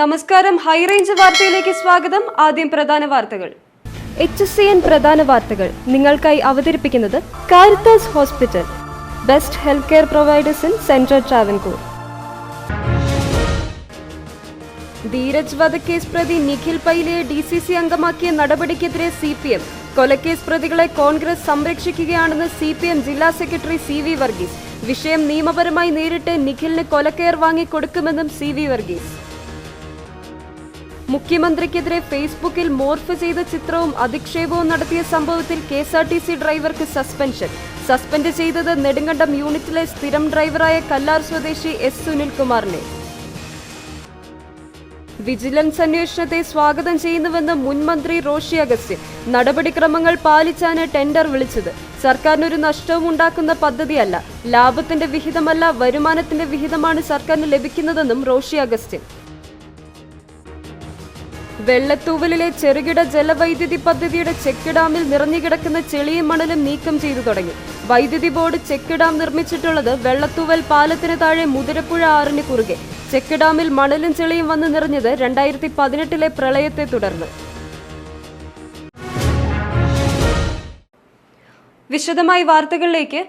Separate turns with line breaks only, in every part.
നമസ്കാരം, ഹൈറേഞ്ച് വാർത്തയിലേക്ക് സ്വാഗതം. ആദ്യം പ്രധാന വാർത്തകൾ. HSCN പ്രധാന വാർത്തകൾ നിങ്ങൾക്കായി അവതരിപ്പിക്കുന്നത് Caritas hospital, best health care providers in central Travancore. Dheeraj വധക്കേസ് പ്രതി നിഖിൽ പൈലയെ DCC അംഗമാക്കിയ നടപടിക്കെതിരെ CPM. കൊലക്കേസ് പ്രതികളെ കോൺഗ്രസ് സംരക്ഷിക്കുകയാണെന്ന് CPM ജില്ലാ സെക്രട്ടറി CV വർഗീസ്. വിഷയം നിയമപരമായി നേരിട്ട് നിഖിലിന് കൊലക്കയർ വാങ്ങിക്കൊടുക്കുമെന്നും CV വർഗീസ്. മുഖ്യമന്ത്രിക്കെതിരെ ഫേസ്ബുക്കിൽ മോർഫ് ചെയ്ത ചിത്രവും അധിക്ഷേപവും നടത്തിയ സംഭവത്തിൽ KSRTC ഡ്രൈവർക്ക് സസ്പെൻഷൻ. സസ്പെൻഡ് ചെയ്തത് നെടുങ്കണ്ടം യൂണിറ്റിലെ സ്ഥിരം ഡ്രൈവറായ കല്ലാർ സ്വദേശി S. സുനിൽകുമാറിനെ. വിജിലൻസ് അന്വേഷണത്തെ സ്വാഗതം ചെയ്യുന്നുവെന്ന് മുൻ മന്ത്രി റോഷി അഗസ്റ്റിൻ. നടപടിക്രമങ്ങൾ പാലിച്ചാണ് ടെൻഡർ വിളിച്ചത്. സർക്കാരിനൊരു നഷ്ടവും ഉണ്ടാക്കുന്ന പദ്ധതിയല്ല, ലാഭത്തിന്റെ വിഹിതമല്ല വരുമാനത്തിന്റെ വിഹിതമാണ് സർക്കാരിന് ലഭിക്കുന്നതെന്നും റോഷി അഗസ്റ്റിൻ. വെള്ളത്തൂവലിലെ ചെറുകിട ജലവൈദ്യുതി പദ്ധതിയുടെ ചെക്ക് ഡാമിൽ നിറഞ്ഞുകിടക്കുന്ന ചെളിയും മണലും നീക്കം ചെയ്തു തുടങ്ങി. വൈദ്യുതി ബോർഡ് ചെക്ക് ഡാം നിർമ്മിച്ചിട്ടുള്ളത് വെള്ളത്തൂവൽ പാലത്തിന് താഴെ മുതിരപ്പുഴ ആറിന് കുറുകെ. ചെക്ക് ഡാമിൽ മണലും ചെളിയും വന്ന് നിറഞ്ഞത് 2018 പ്രളയത്തെ തുടർന്ന്. വിശദമായി വാർത്തകളിലേക്ക്.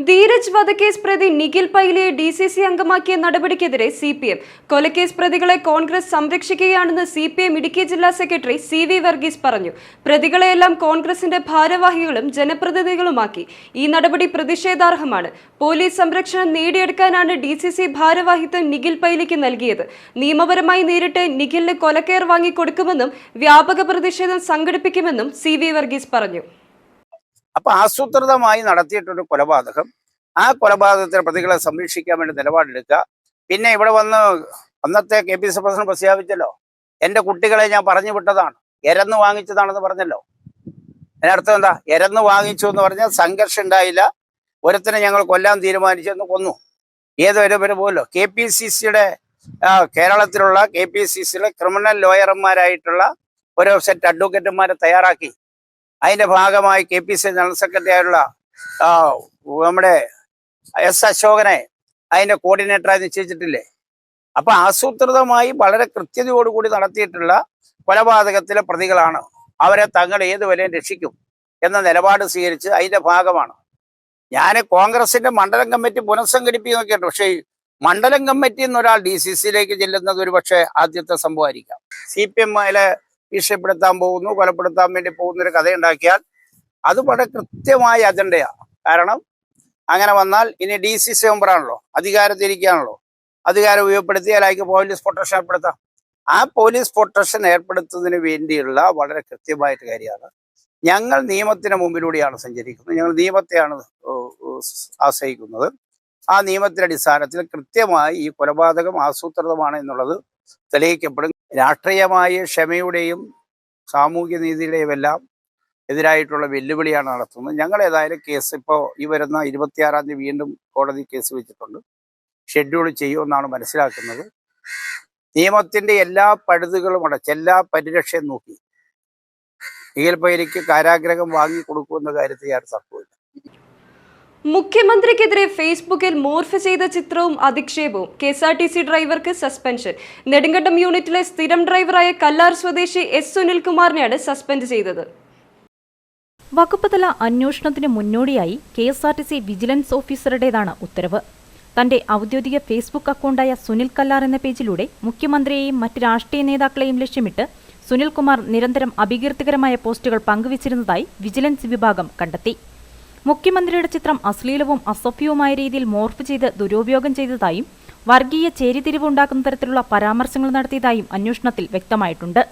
ധീരജ് വധക്കേസ് പ്രതി നിഖിൽ പൈലയെ DCC അംഗമാക്കിയ നടപടിക്കെതിരെ CPM. കൊലക്കേസ് പ്രതികളെ കോൺഗ്രസ് സംരക്ഷിക്കുകയാണെന്ന് CPM ഇടുക്കി ജില്ലാ സെക്രട്ടറി CV വർഗീസ് പറഞ്ഞു. പ്രതികളെയെല്ലാം കോൺഗ്രസിന്റെ ഭാരവാഹികളും ജനപ്രതിനിധികളുമാക്കി. ഈ നടപടി പ്രതിഷേധാർഹമാണ്. പോലീസ് സംരക്ഷണം നേടിയെടുക്കാനാണ് DCC ഭാരവാഹിത്വം നിഖിൽ പൈലയ്ക്ക് നൽകിയത്. നിയമപരമായി നേരിട്ട് നിഖിലിന് കൊലക്കയർ വാങ്ങിക്കൊടുക്കുമെന്നും വ്യാപക പ്രതിഷേധം സംഘടിപ്പിക്കുമെന്നും CV വർഗീസ് പറഞ്ഞു.
അപ്പൊ ആസൂത്രിതമായി നടത്തിയിട്ടൊരു കൊലപാതകം, ആ കൊലപാതകത്തിന് പ്രതികളെ സംരക്ഷിക്കാൻ വേണ്ടി നിലപാടെടുക്കുക. പിന്നെ ഇവിടെ വന്ന് അന്നത്തെ KPC പ്രസിഡന്റ് പ്രഖ്യാപിച്ചല്ലോ, എന്റെ കുട്ടികളെ ഞാൻ പറഞ്ഞു വിട്ടതാണ്, എരന്ന് വാങ്ങിച്ചതാണെന്ന് പറഞ്ഞല്ലോ. അതിനർത്ഥം എന്താ? എരന്ന് വാങ്ങിച്ചു എന്ന് പറഞ്ഞാൽ സംഘർഷം ഉണ്ടായില്ല, ഒരുത്തിനെ ഞങ്ങൾ കൊല്ലാൻ തീരുമാനിച്ചെന്ന് കൊന്നു. ഏതൊരു പേര് പോലോ KPCCയുടെ കേരളത്തിലുള്ള KPCCയുടെ ക്രിമിനൽ ലോയർമാരായിട്ടുള്ള ഒരു സെറ്റ് അഡ്വക്കേറ്റുമാരെ തയ്യാറാക്കി. അതിന്റെ ഭാഗമായി KPCC ജനറൽ സെക്രട്ടറി ആയിട്ടുള്ള നമ്മുടെ S. അശോകനെ അതിന്റെ കോർഡിനേറ്ററായി നിശ്ചയിച്ചിട്ടില്ലേ? അപ്പൊ ആസൂത്രിതമായി വളരെ കൃത്യതയോടുകൂടി നടത്തിയിട്ടുള്ള കൊലപാതകത്തിലെ പ്രതികളാണ്. അവരെ തങ്ങൾ ഏത് വിലയും രക്ഷിക്കും എന്ന നിലപാട് സ്വീകരിച്ച് അതിന്റെ ഭാഗമാണ്. ഞാൻ കോൺഗ്രസിന്റെ മണ്ഡലം കമ്മിറ്റി പുനഃസംഘടിപ്പിക്കുക കേട്ടു. പക്ഷേ മണ്ഡലം കമ്മിറ്റി എന്നൊരാൾ DCCയിലേക്ക് ചെല്ലുന്നത് ഒരു പക്ഷേ ആദ്യത്തെ സംഭവമായിരിക്കാം. CPM ഭീഷണിപ്പെടുത്താൻ പോകുന്നു, കൊലപ്പെടുത്താൻ വേണ്ടി പോകുന്നൊരു കഥയുണ്ടാക്കിയാൽ അത് വളരെ കൃത്യമായ അജണ്ടയാണ്. കാരണം അങ്ങനെ വന്നാൽ ഇനി DCC മെമ്പറാണല്ലോ, അധികാരത്തിരിക്കുകയാണല്ലോ, അധികാരം ഉപയോഗപ്പെടുത്തിയാൽ അയാൾക്ക് പോലീസ് പ്രൊട്ടക്ഷൻ ഏർപ്പെടുത്താം. ആ പോലീസ് പ്രൊട്ടക്ഷൻ ഏർപ്പെടുത്തുന്നതിന് വേണ്ടിയുള്ള വളരെ കൃത്യമായിട്ട് കാര്യമാണ്. ഞങ്ങൾ നിയമത്തിന് മുമ്പിലൂടെയാണ് സഞ്ചരിക്കുന്നത്, ഞങ്ങൾ നിയമത്തെയാണ് ആശ്രയിക്കുന്നത്. ആ നിയമത്തിന്റെ അടിസ്ഥാനത്തിൽ കൃത്യമായി ഈ കൊലപാതകം ആസൂത്രിതമാണ് എന്നുള്ളത് തെളിയിക്കപ്പെടും. രാഷ്ട്രീയമായ ക്ഷമയുടെയും സാമൂഹ്യ നീതിയുടെയും എല്ലാം എതിരായിട്ടുള്ള വെല്ലുവിളിയാണ് നടത്തുന്നത്. ഞങ്ങൾ ഏതായാലും കേസ് ഇപ്പോൾ ഈ വരുന്ന 26-ാം തീയതി വീണ്ടും കോടതി കേസ് വെച്ചിട്ടുണ്ട്. ഷെഡ്യൂൾ ചെയ്യുമെന്നാണ് മനസ്സിലാക്കുന്നത്. നിയമത്തിന്റെ എല്ലാ പഴുതുകളും അടച്ച് എല്ലാ പരിരക്ഷയും നോക്കി നിഖിൽ പൈലയ്ക്ക് കാരാഗ്രഹം വാങ്ങിക്കൊടുക്കുമെന്ന കാര്യത്തിൽ യാതൊരു തർക്കമില്ല.
മുഖ്യമന്ത്രിക്കെതിരെ ഫേസ്ബുക്കിൽ മോർഫ് ചെയ്ത ചിത്രവും അധിക്ഷേപവും. KSRTC ഡ്രൈവർക്ക് സസ്പെൻഷൻ. നെടുങ്കണ്ടം യൂണിറ്റിലെ സ്ഥിരം ഡ്രൈവറായ കല്ലാർ സ്വദേശി S. സുനിൽകുമാറിനെയാണ് സസ്പെൻഡ് ചെയ്തത്.
വകുപ്പുതല അന്വേഷണത്തിന് മുന്നോടിയായി KSRTC വിജിലൻസ് ഓഫീസറുടേതാണ് ഉത്തരവ്. തന്റെ ഔദ്യോഗിക ഫേസ്ബുക്ക് അക്കൗണ്ടായ സുനിൽ കല്ലാർ എന്ന പേജിലൂടെ മുഖ്യമന്ത്രിയെയും മറ്റ് രാഷ്ട്രീയ നേതാക്കളെയും ലക്ഷ്യമിട്ട് സുനിൽകുമാർ നിരന്തരം അപകീർത്തികരമായ പോസ്റ്റുകൾ പങ്കുവച്ചിരുന്നതായി വിജിലൻസ് വിഭാഗം കണ്ടെത്തി. മുഖ്യമന്ത്രിയുടെ ചിത്രം അശ്ലീലവും അസഭ്യവുമായ രീതിയിൽ മോർഫ് ചെയ്ത് ദുരുപയോഗം ചെയ്തതായും വർഗീയ ചേരിതിരിവ് ഉണ്ടാക്കുന്ന തരത്തിലുള്ള പരാമർശങ്ങൾ നടത്തിയതായും അന്വേഷണത്തിൽ വ്യക്തമായിട്ടുണ്ട്.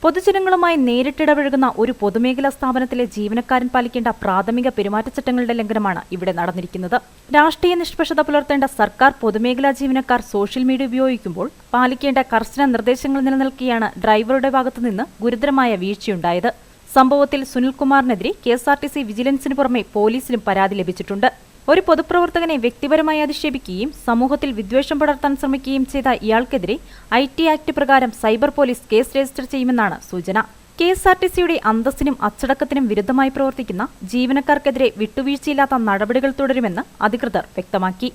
പൊതുജനങ്ങളുമായി നേരിട്ടിടപഴകുന്ന ഒരു പൊതുമേഖലാ സ്ഥാപനത്തിലെ ജീവനക്കാരൻ പാലിക്കേണ്ട പ്രാഥമിക പെരുമാറ്റച്ചട്ടങ്ങളുടെ ലംഘനമാണ് ഇവിടെ നടന്നിരിക്കുന്നത്. രാഷ്ട്രീയ നിഷ്പക്ഷത പുലർത്തേണ്ട സർക്കാർ പൊതുമേഖലാ ജീവനക്കാർ സോഷ്യൽ മീഡിയ ഉപയോഗിക്കുമ്പോൾ പാലിക്കേണ്ട കർശന നിർദ്ദേശങ്ങൾ നിലനിൽക്കെയാണ് ഡ്രൈവറുടെ ഭാഗത്തുനിന്ന് ഗുരുതരമായ വീഴ്ചയുണ്ടായത്. സംഭവത്തിൽ സുനിൽകുമാറിനെതിരെ KSRTC വിജിലൻസിന് പുറമെ പോലീസിലും പരാതി ലഭിച്ചിട്ടുണ്ട്. ഒരു പൊതുപ്രവർത്തകനെ വ്യക്തിപരമായി അധിക്ഷേപിക്കുകയും സമൂഹത്തിൽ വിദ്വേഷം പടർത്താൻ ശ്രമിക്കുകയും ചെയ്ത ഇയാൾക്കെതിരെ IT ആക്ട് പ്രകാരം സൈബർ പോലീസ് കേസ് രജിസ്റ്റർ ചെയ്യുമെന്നാണ് സൂചന. KSRTCയുടെ അന്തസ്സിനും അച്ചടക്കത്തിനും വിരുദ്ധമായി പ്രവർത്തിക്കുന്ന ജീവനക്കാർക്കെതിരെ വിട്ടുവീഴ്ചയില്ലാത്ത നടപടികൾ തുടരുമെന്ന് അധികൃതർ വ്യക്തമാക്കി.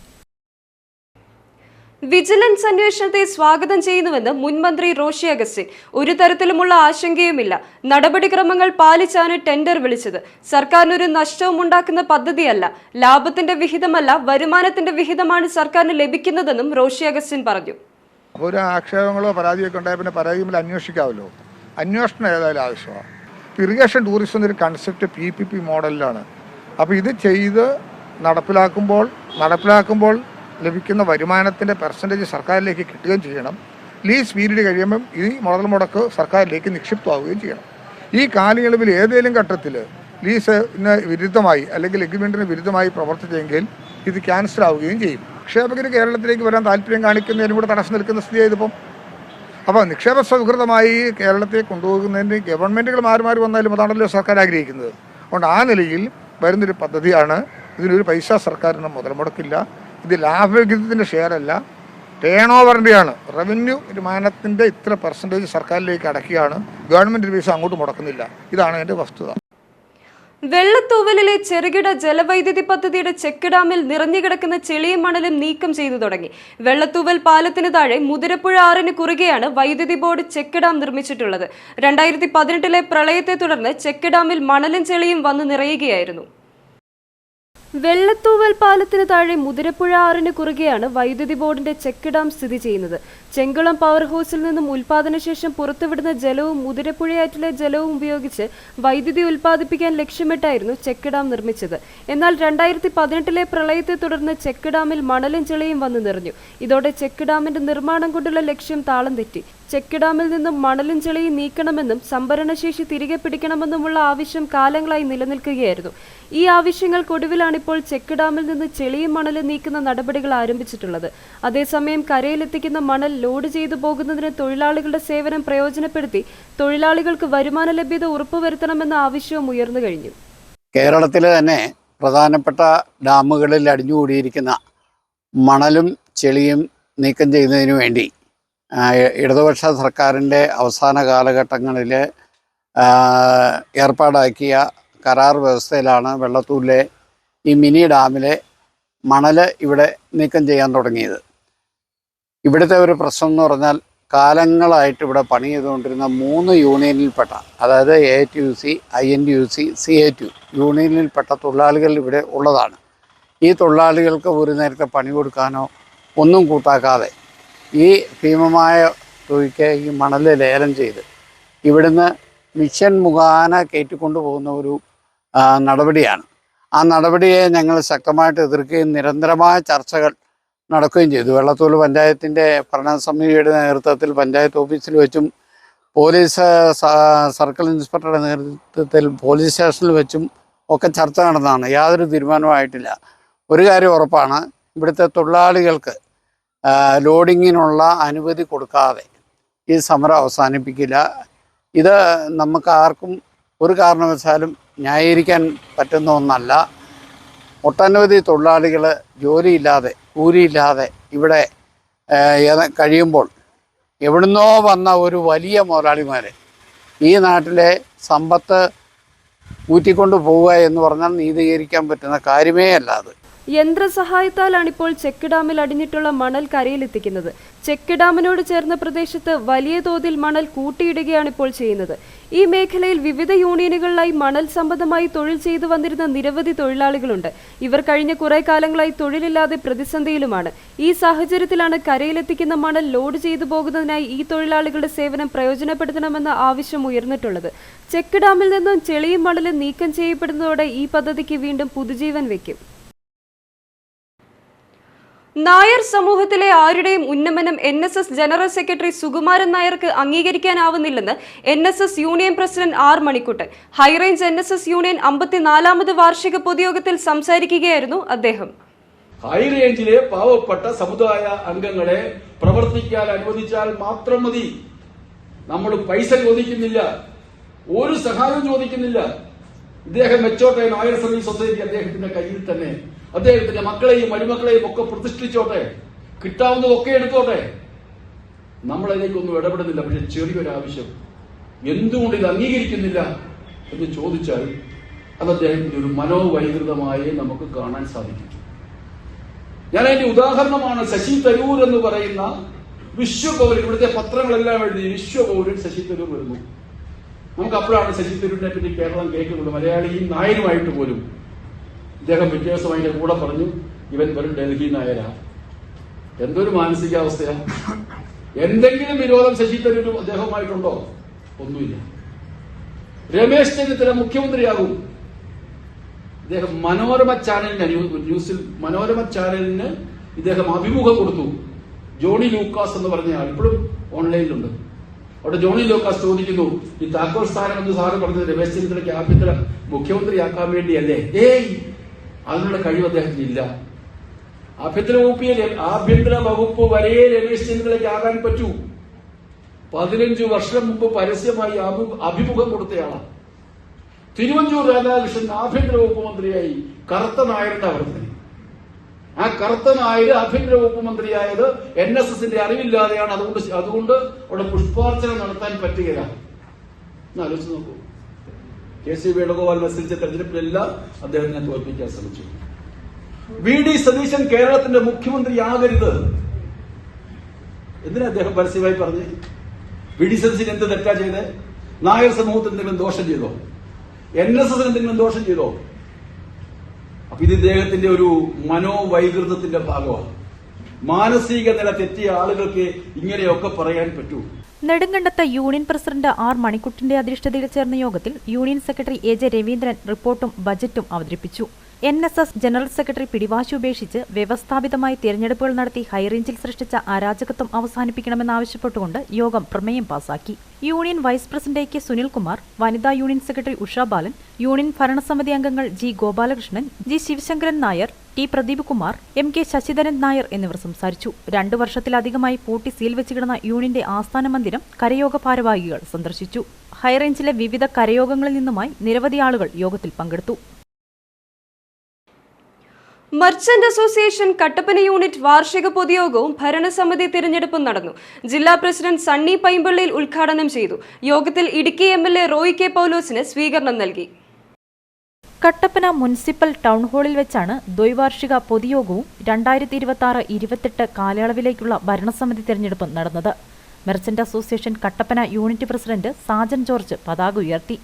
വിജിലൻസ് അന്വേഷണത്തെ സ്വാഗതം ചെയ്യുന്നുവെന്ന് മുൻ മന്ത്രി റോഷി അഗസ്റ്റിൻ. ഒരു തരത്തിലുമുള്ള ആശങ്കയുമില്ല. നടപടിക്രമങ്ങൾ പാലിച്ചാണ് ടെൻഡർ വിളിച്ചത്. സർക്കാരിനൊരു നഷ്ടവും ഉണ്ടാക്കുന്ന പദ്ധതിയല്ല. ലാഭത്തിന്റെ വിഹിതമല്ല, വരുമാനത്തിന്റെ വിഹിതമാണ് സർക്കാരിന് ലഭിക്കുന്നതെന്നും റോഷി അഗസ്റ്റിൻ പറഞ്ഞു.
ഒരു ആക്ഷേപങ്ങളോ പരാതിയൊക്കെ ഉണ്ടായ പിന്നെ പരാതിയിൽ അന്വേഷിക്കാമല്ലോ. അന്വേഷണം ഏതായാലും ആവശ്യമാണ്. ഇറിഗേഷൻ ടൂറിസം എന്നൊരു കൺസെപ്റ്റ് PPP മോഡലിലാണ്. അപ്പോൾ ഇത് ചെയ്ത് നടപ്പിലാക്കുമ്പോൾ ലഭിക്കുന്ന വരുമാനത്തിൻ്റെ പെർസെൻറ്റേജ് സർക്കാരിലേക്ക് കിട്ടുകയും ചെയ്യണം. ലീസ് പീരീഡ് കഴിയുമ്പം ഈ മുതൽ മുടക്ക് സർക്കാരിലേക്ക് നിക്ഷിപ്തമാവുകയും ചെയ്യണം. ഈ കാലയളവിൽ ഏതെങ്കിലും ഘട്ടത്തിൽ ലീസിന് വിരുദ്ധമായി അല്ലെങ്കിൽ എഗ്രിമെൻറ്റിന് വിരുദ്ധമായി പ്രവർത്തിച്ചെങ്കിൽ ഇത് ക്യാൻസൽ ആവുകയും ചെയ്യും. നിക്ഷേപകർ കേരളത്തിലേക്ക് വരാൻ താല്പര്യം കാണിക്കുന്നതിനും കൂടെ തടസ്സം നിൽക്കുന്ന സ്ഥിതി ആയതിപ്പം. അപ്പോൾ നിക്ഷേപ സൗഹൃദമായി കേരളത്തെ കൊണ്ടുപോകുന്നതിന് ഗവൺമെൻറ്റുകൾ മാറി വന്നാലും അതാണല്ലോ സർക്കാർ ആഗ്രഹിക്കുന്നത്. അതുകൊണ്ട് ആ നിലയിൽ വരുന്നൊരു പദ്ധതിയാണ്. ഇതിനൊരു പൈസ സർക്കാരിന് മുതൽ മുടക്കില്ല. ഇത് ലാഭവിഹിതത്തിൻ്റെ ഷെയർ അല്ല, ടേൺ ഓവറിൻ്റെയാണ്. റവന്യൂ വരുമാനത്തിൻ്റെ ഇത്ര പെർസെൻറ്റേജ് സർക്കാരിലേക്ക് അടക്കുകയാണ്. ഗവൺമെൻറ് പൈസ അങ്ങോട്ട് മുടക്കുന്നില്ല. ഇതാണ് എൻ്റെ വസ്തുത.
വെള്ളത്തൂവലിലെ ചെറുകിട ജലവൈദ്യുതി പദ്ധതിയുടെ ചെക്ക് ഡാമിൽ നിറഞ്ഞുകിടക്കുന്ന ചെളിയും മണലും നീക്കം ചെയ്തു തുടങ്ങി. വെള്ളത്തൂവൽ പാലത്തിന് താഴെ മുതിരപ്പുഴ ആറിന് കുറുകെയാണ് വൈദ്യുതി ബോർഡ് ചെക്ക് ഡാം നിർമ്മിച്ചിട്ടുള്ളത്. 2018 പ്രളയത്തെ തുടർന്ന് ചെക്ക് ഡാമിൽ മണലും ചെളിയും വന്നു നിറയുകയായിരുന്നു. വെള്ളത്തൂവൽ പാലത്തിന് താഴെ മുതിരപ്പുഴ ആറിന് കുറുകെയാണ് വൈദ്യുതി ബോർഡിന്റെ ചെക്ക് ഡാം സ്ഥിതി ചെയ്യുന്നത്. ചെങ്കുളം പവർ ഹൗസിൽ നിന്നും ഉൽപാദനശേഷം പുറത്തുവിടുന്ന ജലവും മുതിരപ്പുഴയാറ്റിലെ ജലവും ഉപയോഗിച്ച് വൈദ്യുതി ഉൽപ്പാദിപ്പിക്കാൻ ലക്ഷ്യമിട്ടായിരുന്നു ചെക്ക് ഡാം നിർമ്മിച്ചത്. എന്നാൽ 2018 പ്രളയത്തെ തുടർന്ന് ചെക്ക് ഡാമിൽ മണലും ചെളിയും വന്നു നിറഞ്ഞു. ഇതോടെ ചെക്ക് ഡാമിന്റെ നിർമ്മാണം കൊണ്ടുള്ള ലക്ഷ്യം താളം തെറ്റി. ചെക്ക് ഡാമിൽ നിന്നും മണലും ചെളിയും നീക്കണമെന്നും സംഭരണശേഷി തിരികെ പിടിക്കണമെന്നുമുള്ള ആവശ്യം കാലങ്ങളായി നിലനിൽക്കുകയായിരുന്നു. ഈ ആവശ്യങ്ങൾക്കൊടുവിലാണിപ്പോൾ ചെക്ക് ഡാമിൽ നിന്ന് ചെളിയും മണലും നീക്കുന്ന നടപടികൾ ആരംഭിച്ചിട്ടുള്ളത്. അതേസമയം കരയിലെത്തിക്കുന്ന മണൽ ലോഡ് ചെയ്തു പോകുന്നതിന് തൊഴിലാളികളുടെ സേവനം പ്രയോജനപ്പെടുത്തി തൊഴിലാളികൾക്ക് വരുമാന ലഭ്യത ഉറപ്പുവരുത്തണമെന്ന ആവശ്യവും ഉയർന്നു കഴിഞ്ഞു.
കേരളത്തിലെ തന്നെ പ്രധാനപ്പെട്ട ഡാമുകളിൽ അടിഞ്ഞുകൂടിയിരിക്കുന്ന മണലും ചെളിയും നീക്കം ചെയ്യുന്നതിനു വേണ്ടി ഇടതുപക്ഷ സർക്കാരിൻ്റെ അവസാന കാലഘട്ടങ്ങളിൽ ഏർപ്പാടാക്കിയ കരാർ വ്യവസ്ഥയിലാണ് വെള്ളത്തൂരിലെ ഈ മിനി ഡാമിലെ മണൽ ഇവിടെ നീക്കം ചെയ്യാൻ തുടങ്ങിയത്. ഇവിടുത്തെ ഒരു പ്രശ്നം എന്ന് പറഞ്ഞാൽ കാലങ്ങളായിട്ട് ഇവിടെ പണി ചെയ്തുകൊണ്ടിരുന്ന 3 യൂണിയനിൽപ്പെട്ട, അതായത് AITUC, INTUC, CATU യൂണിയനിൽപ്പെട്ട തൊഴിലാളികൾ ഇവിടെ ഉള്ളതാണ്. ഈ തൊഴിലാളികൾക്ക് ഒരു നേരത്തെ പണി കൊടുക്കാനോ ഒന്നും കൂട്ടാക്കാതെ ഈ ഭീമമായ തുകയ്ക്ക് ഈ മണൽ ലേലം ചെയ്ത് ഇവിടുന്ന് മിഷൻ മുഖാന കയറ്റിക്കൊണ്ടു പോകുന്ന ഒരു നടപടിയാണ്. ആ നടപടിയെ ഞങ്ങൾ ശക്തമായിട്ട് എതിർക്കുകയും നിരന്തരമായ ചർച്ചകൾ നടക്കുകയും ചെയ്തു. വെള്ളത്തൂൽ പഞ്ചായത്തിൻ്റെ ഭരണസമിതിയുടെ നേതൃത്വത്തിൽ പഞ്ചായത്ത് ഓഫീസിൽ വെച്ചും പോലീസ് സർക്കിൾ ഇൻസ്പെക്ടറുടെ നേതൃത്വത്തിൽ പോലീസ് സ്റ്റേഷനിൽ വെച്ചും ഒക്കെ ചർച്ച നടന്നതാണ്. യാതൊരു തീരുമാനമായിട്ടില്ല. ഒരു കാര്യം ഉറപ്പാണ്, ഇവിടുത്തെ തൊഴിലാളികൾക്ക് ലോഡിങ്ങിനുള്ള അനുമതി കൊടുക്കാതെ ഈ സമരം അവസാനിപ്പിക്കില്ല. ഇത് നമുക്ക് ആർക്കും ഒരു കാരണവശാലും ന്യായീകരിക്കാൻ പറ്റുന്ന ഒന്നല്ല. ഒട്ടനവധി തൊഴിലാളികൾ ജോലിയില്ലാതെ കൂലിയില്ലാതെ ഇവിടെ കഴിയുമ്പോൾ എവിടുന്നോ വന്ന ഒരു വലിയ മുതലാളിമാർ ഈ നാട്ടിലെ സമ്പത്ത് ഊറ്റിക്കൊണ്ട് പോവുക എന്ന് പറഞ്ഞാൽ നീതീകരിക്കാൻ പറ്റുന്ന കാര്യമേ അല്ല അത്.
യന്ത്രസഹായത്താലാണിപ്പോൾ ചെക്ക് ഡാമിൽ അടിഞ്ഞിട്ടുള്ള മണൽ കരയിലെത്തിക്കുന്നത്. ചെക്ക് ഡാമിനോട് ചേർന്ന പ്രദേശത്ത് വലിയ തോതിൽ മണൽ കൂട്ടിയിടുകയാണിപ്പോൾ ചെയ്യുന്നത്. ഈ മേഖലയിൽ വിവിധ യൂണിയനുകളിലായി മണൽ സംബന്ധമായി തൊഴിൽ ചെയ്തു വന്നിരുന്ന നിരവധി തൊഴിലാളികളുണ്ട്. ഇവർ കഴിഞ്ഞ കുറെ കാലങ്ങളായി തൊഴിലില്ലാതെ പ്രതിസന്ധിയിലുമാണ്. ഈ സാഹചര്യത്തിലാണ് കരയിലെത്തിക്കുന്ന മണൽ ലോഡ് ചെയ്തു പോകുന്നതിനായി ഈ തൊഴിലാളികളുടെ സേവനം പ്രയോജനപ്പെടുത്തണമെന്ന ആവശ്യം ഉയർന്നിട്ടുള്ളത്. ചെക്ക് ഡാമിൽ നിന്നും ചെളിയും മണലും നീക്കം ചെയ്യപ്പെടുന്നതോടെ ഈ പദ്ധതിക്ക് വീണ്ടും പുതുജീവൻ വയ്ക്കും. നായർ സമൂഹത്തിലെ ആരുടെയും ഉന്നമനം NSS ജനറൽ സെക്രട്ടറി സുകുമാരൻ നായർക്ക് അംഗീകരിക്കാനാവുന്നില്ലെന്ന് NSS union president R Manikuttan. High range NSS union 54ാമത് വാർഷിക പൊതുയോഗത്തിൽ സംസാരിക്കുകയായിരുന്നു അദ്ദേഹം.
ഹൈറേഞ്ചിലെ പാവപ്പെട്ട സമുദായ അംഗങ്ങളെ പ്രവർത്തിക്കാൻ അനുവദിച്ചാൽ മാത്രം മതി. നമ്മൾ പൈസ ചോദിക്കുന്നില്ല, ഒരു സഹായം ചോദിക്കുന്നില്ല. ഇദ്ദേഹം വെച്ചോട്ടെ, നായർ സർവീസ് സൊസൈറ്റി അദ്ദേഹത്തിന്റെ കയ്യിൽ തന്നെ അദ്ദേഹത്തിന്റെ മക്കളെയും മരുമക്കളെയും ഒക്കെ പ്രതിഷ്ഠിച്ചോട്ടെ, കിട്ടാവുന്നതൊക്കെ എടുത്തോട്ടെ. നമ്മളതിലേക്കൊന്നും ഇടപെടുന്നില്ല. പക്ഷെ ചെറിയൊരാവശ്യം, എന്തുകൊണ്ട് ഇത് അംഗീകരിക്കുന്നില്ല എന്ന് ചോദിച്ചാൽ അത് അദ്ദേഹത്തിന്റെ ഒരു മനോവൈകൃതമായി നമുക്ക് കാണാൻ സാധിക്കും. ഞാൻ അതിന്റെ ഉദാഹരണമാണ് ശശി തരൂർ എന്ന് പറയുന്ന വിശ്വപൗരൻ. ഇവിടുത്തെ പത്രങ്ങളെല്ലാം എഴുതി വിശ്വപൗരൻ ശശി തരൂർ വരുന്നു. നമുക്ക് അപ്പോഴാണ് ശശി തരൂരിനെ പറ്റി കേരളം കേൾക്കുന്നത്. മലയാളിയും നായരുമായിട്ട് പോലും. ഇദ്ദേഹം പിറ്റേ ദിവസം അതിന്റെ കൂടെ പറഞ്ഞു, ഇവൻ വെറും ഡൽഹി നായരാ. എന്തൊരു മാനസികാവസ്ഥയാ! എന്തെങ്കിലും വിരോധം ശശി തരൂരും അദ്ദേഹവുമായിട്ടുണ്ടോ? ഒന്നുമില്ല. രമേശ് ചെന്നിത്തല മുഖ്യമന്ത്രിയാകും. ഇദ്ദേഹം മനോരമ ചാനലിന് ഇദ്ദേഹം അഭിമുഖം കൊടുത്തു. ജോണി ലൂക്കാസ് എന്ന് പറഞ്ഞ ആൾ ഇപ്പോഴും ഓൺലൈനിലുണ്ട്. അവിടെ ജോണി ലൂക്കാസ് ചോദിക്കുന്നു, ഈ താക്കോൽ സ്ഥാനം എന്ന് സാറ് പറഞ്ഞത് രമേശ് ചെന്നിത്തലയ്ക്ക് ആഭ്യന്തര മുഖ്യമന്ത്രിയാക്കാൻ വേണ്ടിയല്ലേ? അതിനുള്ള കഴിവ് അദ്ദേഹത്തിനില്ല. ആഭ്യന്തര വകുപ്പ് വരെ രമേശ് ചെന്നിത്തലയ്ക്ക് ആകാൻ പറ്റൂ. 15 വർഷം മുമ്പ് പരസ്യമായി അഭിമുഖം കൊടുത്തയാളാണ്. തിരുവഞ്ചൂർ രാധാകൃഷ്ണൻ ആഭ്യന്തര വകുപ്പ് മന്ത്രിയായി. കറുത്ത നായരുടെ അവർത്തനം. ആ കറുത്ത നായർ ആഭ്യന്തര വകുപ്പ് മന്ത്രിയായത് NSSന്റെ അറിവില്ലാതെയാണ്. അതുകൊണ്ട് അവിടെ പുഷ്പാർച്ചന നടത്താൻ പറ്റുകയില്ല. ആലോചിച്ച് നോക്കൂ. KC വേണുഗോപാൽ മത്സരിച്ച തെരഞ്ഞെടുപ്പിലെല്ലാം അദ്ദേഹത്തിനെ തോൽപ്പിക്കാൻ ശ്രമിച്ചു. VD സതീശൻ കേരളത്തിന്റെ മുഖ്യമന്ത്രിയാകരുത്. എന്തിനാ അദ്ദേഹം പരസ്യമായി പറഞ്ഞ്? VD സതീശൻ എന്ത് തെറ്റാ ചെയ്ത്? നായർ സമൂഹത്തിന് എന്തെങ്കിലും ദോഷം ചെയ്തോ? NSSന് എന്തെങ്കിലും ദോഷം ചെയ്തോ? അപ്പൊ ഇത് ഇദ്ദേഹത്തിന്റെ ഒരു മനോവൈകൃതത്തിന്റെ ഭാഗമാണ്. മാനസിക നില തെറ്റിയ ആളുകൾക്ക് ഇങ്ങനെയൊക്കെ പറയാൻ പറ്റൂ.
നെടുങ്കണ്ടത്ത് യൂണിയൻ പ്രസിഡന്റ് R മണിക്കുട്ടിന്റെ അധ്യക്ഷതയിൽ ചേർന്ന യോഗത്തിൽ യൂണിയൻ സെക്രട്ടറി AJ രവീന്ദ്രൻ റിപ്പോർട്ടും ബജറ്റും അവതരിപ്പിച്ചു. NSS ജനറൽ സെക്രട്ടറി പിടിവാശി ഉപേക്ഷിച്ച് വ്യവസ്ഥാപിതമായി തിരഞ്ഞെടുപ്പുകൾ നടത്തി ഹൈറേഞ്ചിൽ സൃഷ്ടിച്ച അരാജകത്വം അവസാനിപ്പിക്കണമെന്നാവശ്യപ്പെട്ടുകൊണ്ട് യോഗം പ്രമേയം പാസാക്കി. Union vice president AK Sunilkumar, വനിതാ union secretary Usha Balan, union ഭരണസമിതി അംഗങ്ങൾ G Gopalakrishnan, G Sivasankaran Nair, T Pradeep Kumar, MK Sasidharan Nair എന്നിവർ സംസാരിച്ചു. 2 വർഷത്തിലധികമായി പൂട്ടി സീൽ വെച്ച് കിടന്ന യൂണിയന്റെ ആസ്ഥാന മന്ദിരം കരയോഗ ഭാരവാഹികൾ സന്ദർശിച്ചു. ഹൈറേഞ്ചിലെ വിവിധ കരയോഗങ്ങളിൽ നിന്നുമായി നിരവധി ആളുകൾ യോഗത്തിൽ പങ്കെടുത്തു.
മർച്ചന്റ് അസോസിയേഷൻ കട്ടപ്പന യൂണിറ്റ് വാർഷിക പൊതുയോഗവും ഭരണസമിതി തിരഞ്ഞെടുപ്പും നടന്നു. ജില്ലാ പ്രസിഡന്റ് സണ്ണി പൈമ്പള്ളിയിൽ ഉദ്ഘാടനം ചെയ്തു. യോഗത്തിൽ ഇടുക്കി MLA റോയ് K പൗലോസിന് സ്വീകരണം നൽകി.
കട്ടപ്പന മുനിസിപ്പൽ ടൗൺ ഹാളിൽ വെച്ചാണ് ദ്വൈവാർഷിക പൊതുയോഗവും 2026-28 കാലയളവിലേക്കുള്ള ഭരണസമിതി തിരഞ്ഞെടുപ്പും നടന്നത്. Merchant association Kattappana unit president Sajan George പതാക ഉയർത്തി.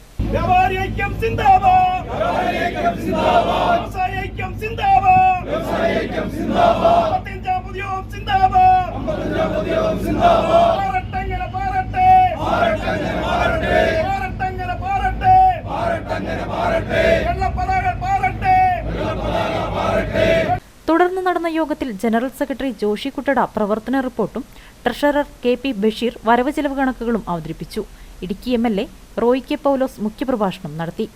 തുടർന്ന് നടന്ന യോഗത്തിൽ ജനറൽ സെക്രട്ടറി ജോഷി കുട്ടട പ്രവർത്തന റിപ്പോർട്ടും ട്രഷറർ KP ബഷീർ വരവ് ചെലവ് കണക്കുകളും അവതരിപ്പിച്ചു. ഇടുക്കി MLA റോയ് K പൗലോസ് മുഖ്യപ്രഭാഷണം നടത്തി.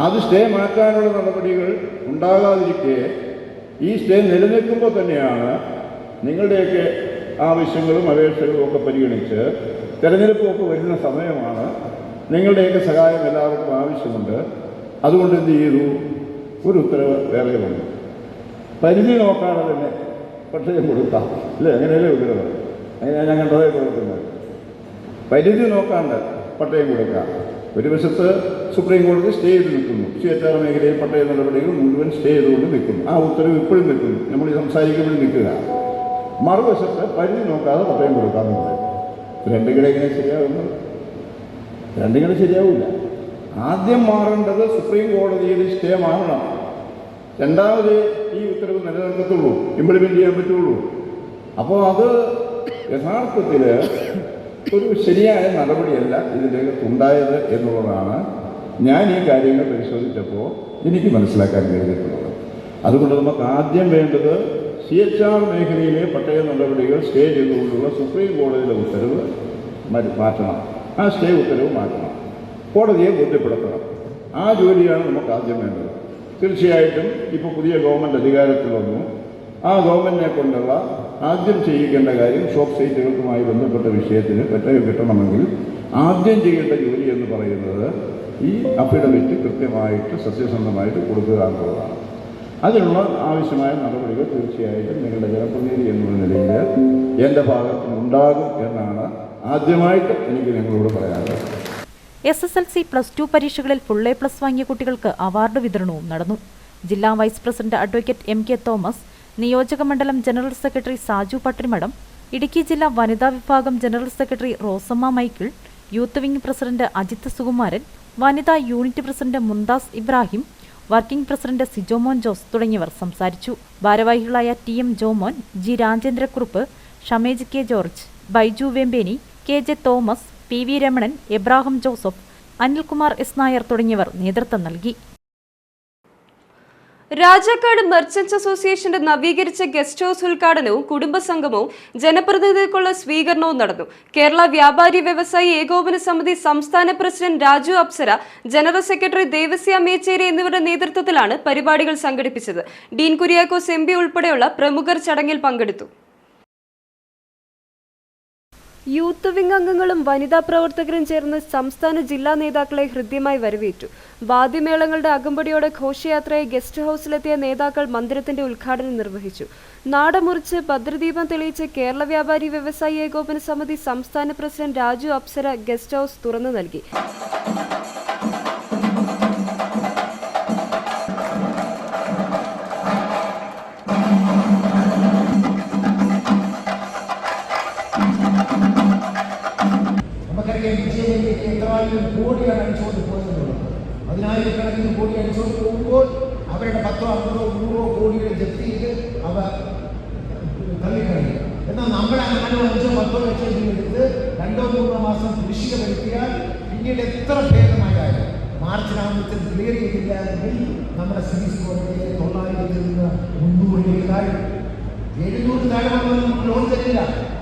അത് സ്റ്റേ മാറ്റാനുള്ള നടപടികൾ ഉണ്ടാകാതിരിക്കെ ഈ സ്റ്റേ നിലനിൽക്കുമ്പോൾ തന്നെയാണ് നിങ്ങളുടെയൊക്കെ ആവശ്യങ്ങളും അപേക്ഷകളും ഒക്കെ പരിഗണിച്ച് തെരഞ്ഞെടുപ്പൊക്കെ വരുന്ന സമയമാണ്. നിങ്ങളുടെയൊക്കെ സഹായം എല്ലാവർക്കും ആവശ്യമുണ്ട്. അതുകൊണ്ട് എന്ത് ചെയ്തു? ഒരു ഉത്തരവ് വേറെ വന്നു. പരിധി നോക്കാതെ തന്നെ പട്ടയം കൊടുക്കാം. ഇല്ലേ? അങ്ങനെയല്ലേ ഉത്തരവ്? അങ്ങനെ ഞാൻ കണ്ടതായി കൊടുക്കുന്നത്. പരിധി നോക്കാണ്ട് പട്ടയം കൊടുക്കാം. ഒരു വശത്ത് സുപ്രീം കോടതി സ്റ്റേ ചെയ്ത് നിൽക്കുന്നു. CHR മേഖലയിൽ പട്ടയ നടപടികൾ മുഴുവൻ സ്റ്റേ ചെയ്തുകൊണ്ട് നിൽക്കുന്നു. ആ ഉത്തരവ് ഇപ്പോഴും നിൽക്കുന്നു. നമ്മൾ സംസാരിക്കുമ്പോഴും നിൽക്കുക. മറുവശത്ത് പരിധി നോക്കാതെ പട്ടയം കൊടുക്കാമെന്ന് പറയും. രണ്ടുകിടെ എങ്ങനെ ശരിയാകുന്നത്? രണ്ടുകിടെ ശരിയാവില്ല. ആദ്യം മാറേണ്ടത് സുപ്രീം കോടതിയിൽ സ്റ്റേ മാറണം. രണ്ടാമത് ഈ ഉത്തരവ് നിലനിർത്തത്തുള്ളൂ, ഇംപ്ലിമെന്റ് ചെയ്യാൻ പറ്റുള്ളൂ. അപ്പോൾ അത് യഥാർത്ഥത്തിൽ ഒരു ശരിയായ നടപടിയല്ല ഇതിൻ്റെ ഉണ്ടായത് എന്നുള്ളതാണ് ഞാൻ ഈ കാര്യങ്ങൾ പരിശോധിച്ചപ്പോൾ എനിക്ക് മനസ്സിലാക്കാൻ കഴിഞ്ഞിട്ടുള്ളത്. അതുകൊണ്ട് നമുക്ക് ആദ്യം വേണ്ടത് CHR മേഖലയിലെ പട്ടയ നടപടികൾ സ്റ്റേ ചെയ്തുകൊണ്ടുള്ള സുപ്രീം കോടതിയിലെ ഉത്തരവ് മാറ്റണം. ആ സ്റ്റേ ഉത്തരവ് മാറ്റണം. കോടതിയെ ബോധ്യപ്പെടുത്തണം. ആ ജോലിയാണ് നമുക്ക് ആദ്യം വേണ്ടത്. തീർച്ചയായിട്ടും ഇപ്പോൾ പുതിയ ഗവൺമെൻറ് അധികാരത്തിൽ വന്നു. ആ ഗവൺമെൻറ്റിനെ കൊണ്ടുള്ള ആദ്യം ചെയ്യിക്കേണ്ട കാര്യം ഷോപ്പ് സൈറ്റുകൾക്കുമായി ബന്ധപ്പെട്ട വിഷയത്തിന് പട്ടയം കിട്ടണമെങ്കിൽ ആദ്യം ചെയ്യേണ്ട ജോലി എന്ന് പറയുന്നത് ഈ അഫിഡവിറ്റ് കൃത്യമായിട്ട് സത്യസന്ധമായിട്ട് കൊടുക്കുക എന്നുള്ളതാണ്. അതിനുള്ള ആവശ്യമായ നടപടികൾ തീർച്ചയായിട്ടും നിങ്ങളുടെ ജനപ്രതിനിധി എന്നുള്ള നിലയിൽ എൻ്റെ ഭാഗത്ത് ഉണ്ടാകും എന്നാണ് ആദ്യമായിട്ട് എനിക്ക് നിങ്ങളോട് പറയാനുള്ളത്.
SSLC +2 പരീക്ഷകളിൽ ഫുൾ A+ വാങ്ങിയ കുട്ടികൾക്ക് അവാർഡ് വിതരണവും നടന്നു. ജില്ലാ vice president advocate MK Thomas, നിയോജക മണ്ഡലം ജനറൽ സെക്രട്ടറി സാജു പട്ടിമഠം, ഇടുക്കി ജില്ലാ വനിതാ വിഭാഗം general secretary Rosamma Michael, youth wing president Ajith Sukumaran, വനിതാ unit president Mumtaz Ibrahim, working president Sijomon Jose തുടങ്ങിയവർ സംസാരിച്ചു. ഭാരവാഹികളായ TM Jomon, G Rajendrakurup, Shamej K George, Biju Vembeni, KJ Thomas, PV Ramanan, Ebrahim Joseph, Anilkumar S Nair തുടങ്ങിയവർ നേതൃത്വം നൽകി.
രാജാക്കാട് മർച്ചന്റ്സ് അസോസിയേഷന്റെ നവീകരിച്ച ഗസ്റ്റ് ഹൌസ് ഉദ്ഘാടനവും കുടുംബസംഗമവും ജനപ്രതിനിധികൾക്കുള്ള സ്വീകരണവും നടന്നു. കേരള വ്യാപാരി വ്യവസായി ഏകോപന സമിതി സംസ്ഥാന president Raju Apsara, general secretary Devasya Mecheri എന്നിവരുടെ നേതൃത്വത്തിലാണ് പരിപാടികൾ സംഘടിപ്പിച്ചത്. ഡീൻ കുര്യാക്കോസ് MP ഉൾപ്പെടെയുള്ള പ്രമുഖർ ചടങ്ങിൽ പങ്കെടുത്തു. യൂത്ത് വിംഗ് അംഗങ്ങളും വനിതാ പ്രവർത്തകരും ചേർന്ന് സംസ്ഥാന ജില്ലാ നേതാക്കളെ ഹൃദ്യമായി വരവേറ്റു. വാദ്യമേളങ്ങളുടെ അകമ്പടിയോടെ ഘോഷയാത്രയെ ഗസ്റ്റ് ഹൌസിലെത്തിയ നേതാക്കൾ മന്ദിരത്തിന്റെ ഉദ്ഘാടനം നിർവഹിച്ചു. നാടമുറിച്ച് ഭദ്രദീപം തെളിയിച്ച് കേരള വ്യാപാരി വ്യവസായി ഏകോപന സമിതി സംസ്ഥാന president Raju Apsara guest house തുറന്നു നൽകി.
കോടിയാണ് അടിച്ചുകൊണ്ട് പോകുന്നത്. 10,000 കോടി അടിച്ചുകൊണ്ട് പോകുമ്പോൾ അവരുടെ 10, 50, 100 കോടിയുടെ ജപ്തി ചെയ്ത് അവ തള്ളിക്കഴിയും. എന്നാൽ നമ്മുടെ 4, 5, 10 ലക്ഷം രൂപ എടുത്ത് 2, 3 മാസം കുടിശ്ശിക വരുത്തിയാൽ പിന്നീട് എത്ര ഭേദമായാലും മാർച്ചിനാകുമ്പോൾ ക്ലിയർ ചെയ്തില്ല എങ്കിൽ നമ്മുടെ CBC കോടതിയിലെ 900 നിന്ന് 300 താഴെ 700 താഴെ വന്നാൽ ലോൺ തരില്ല.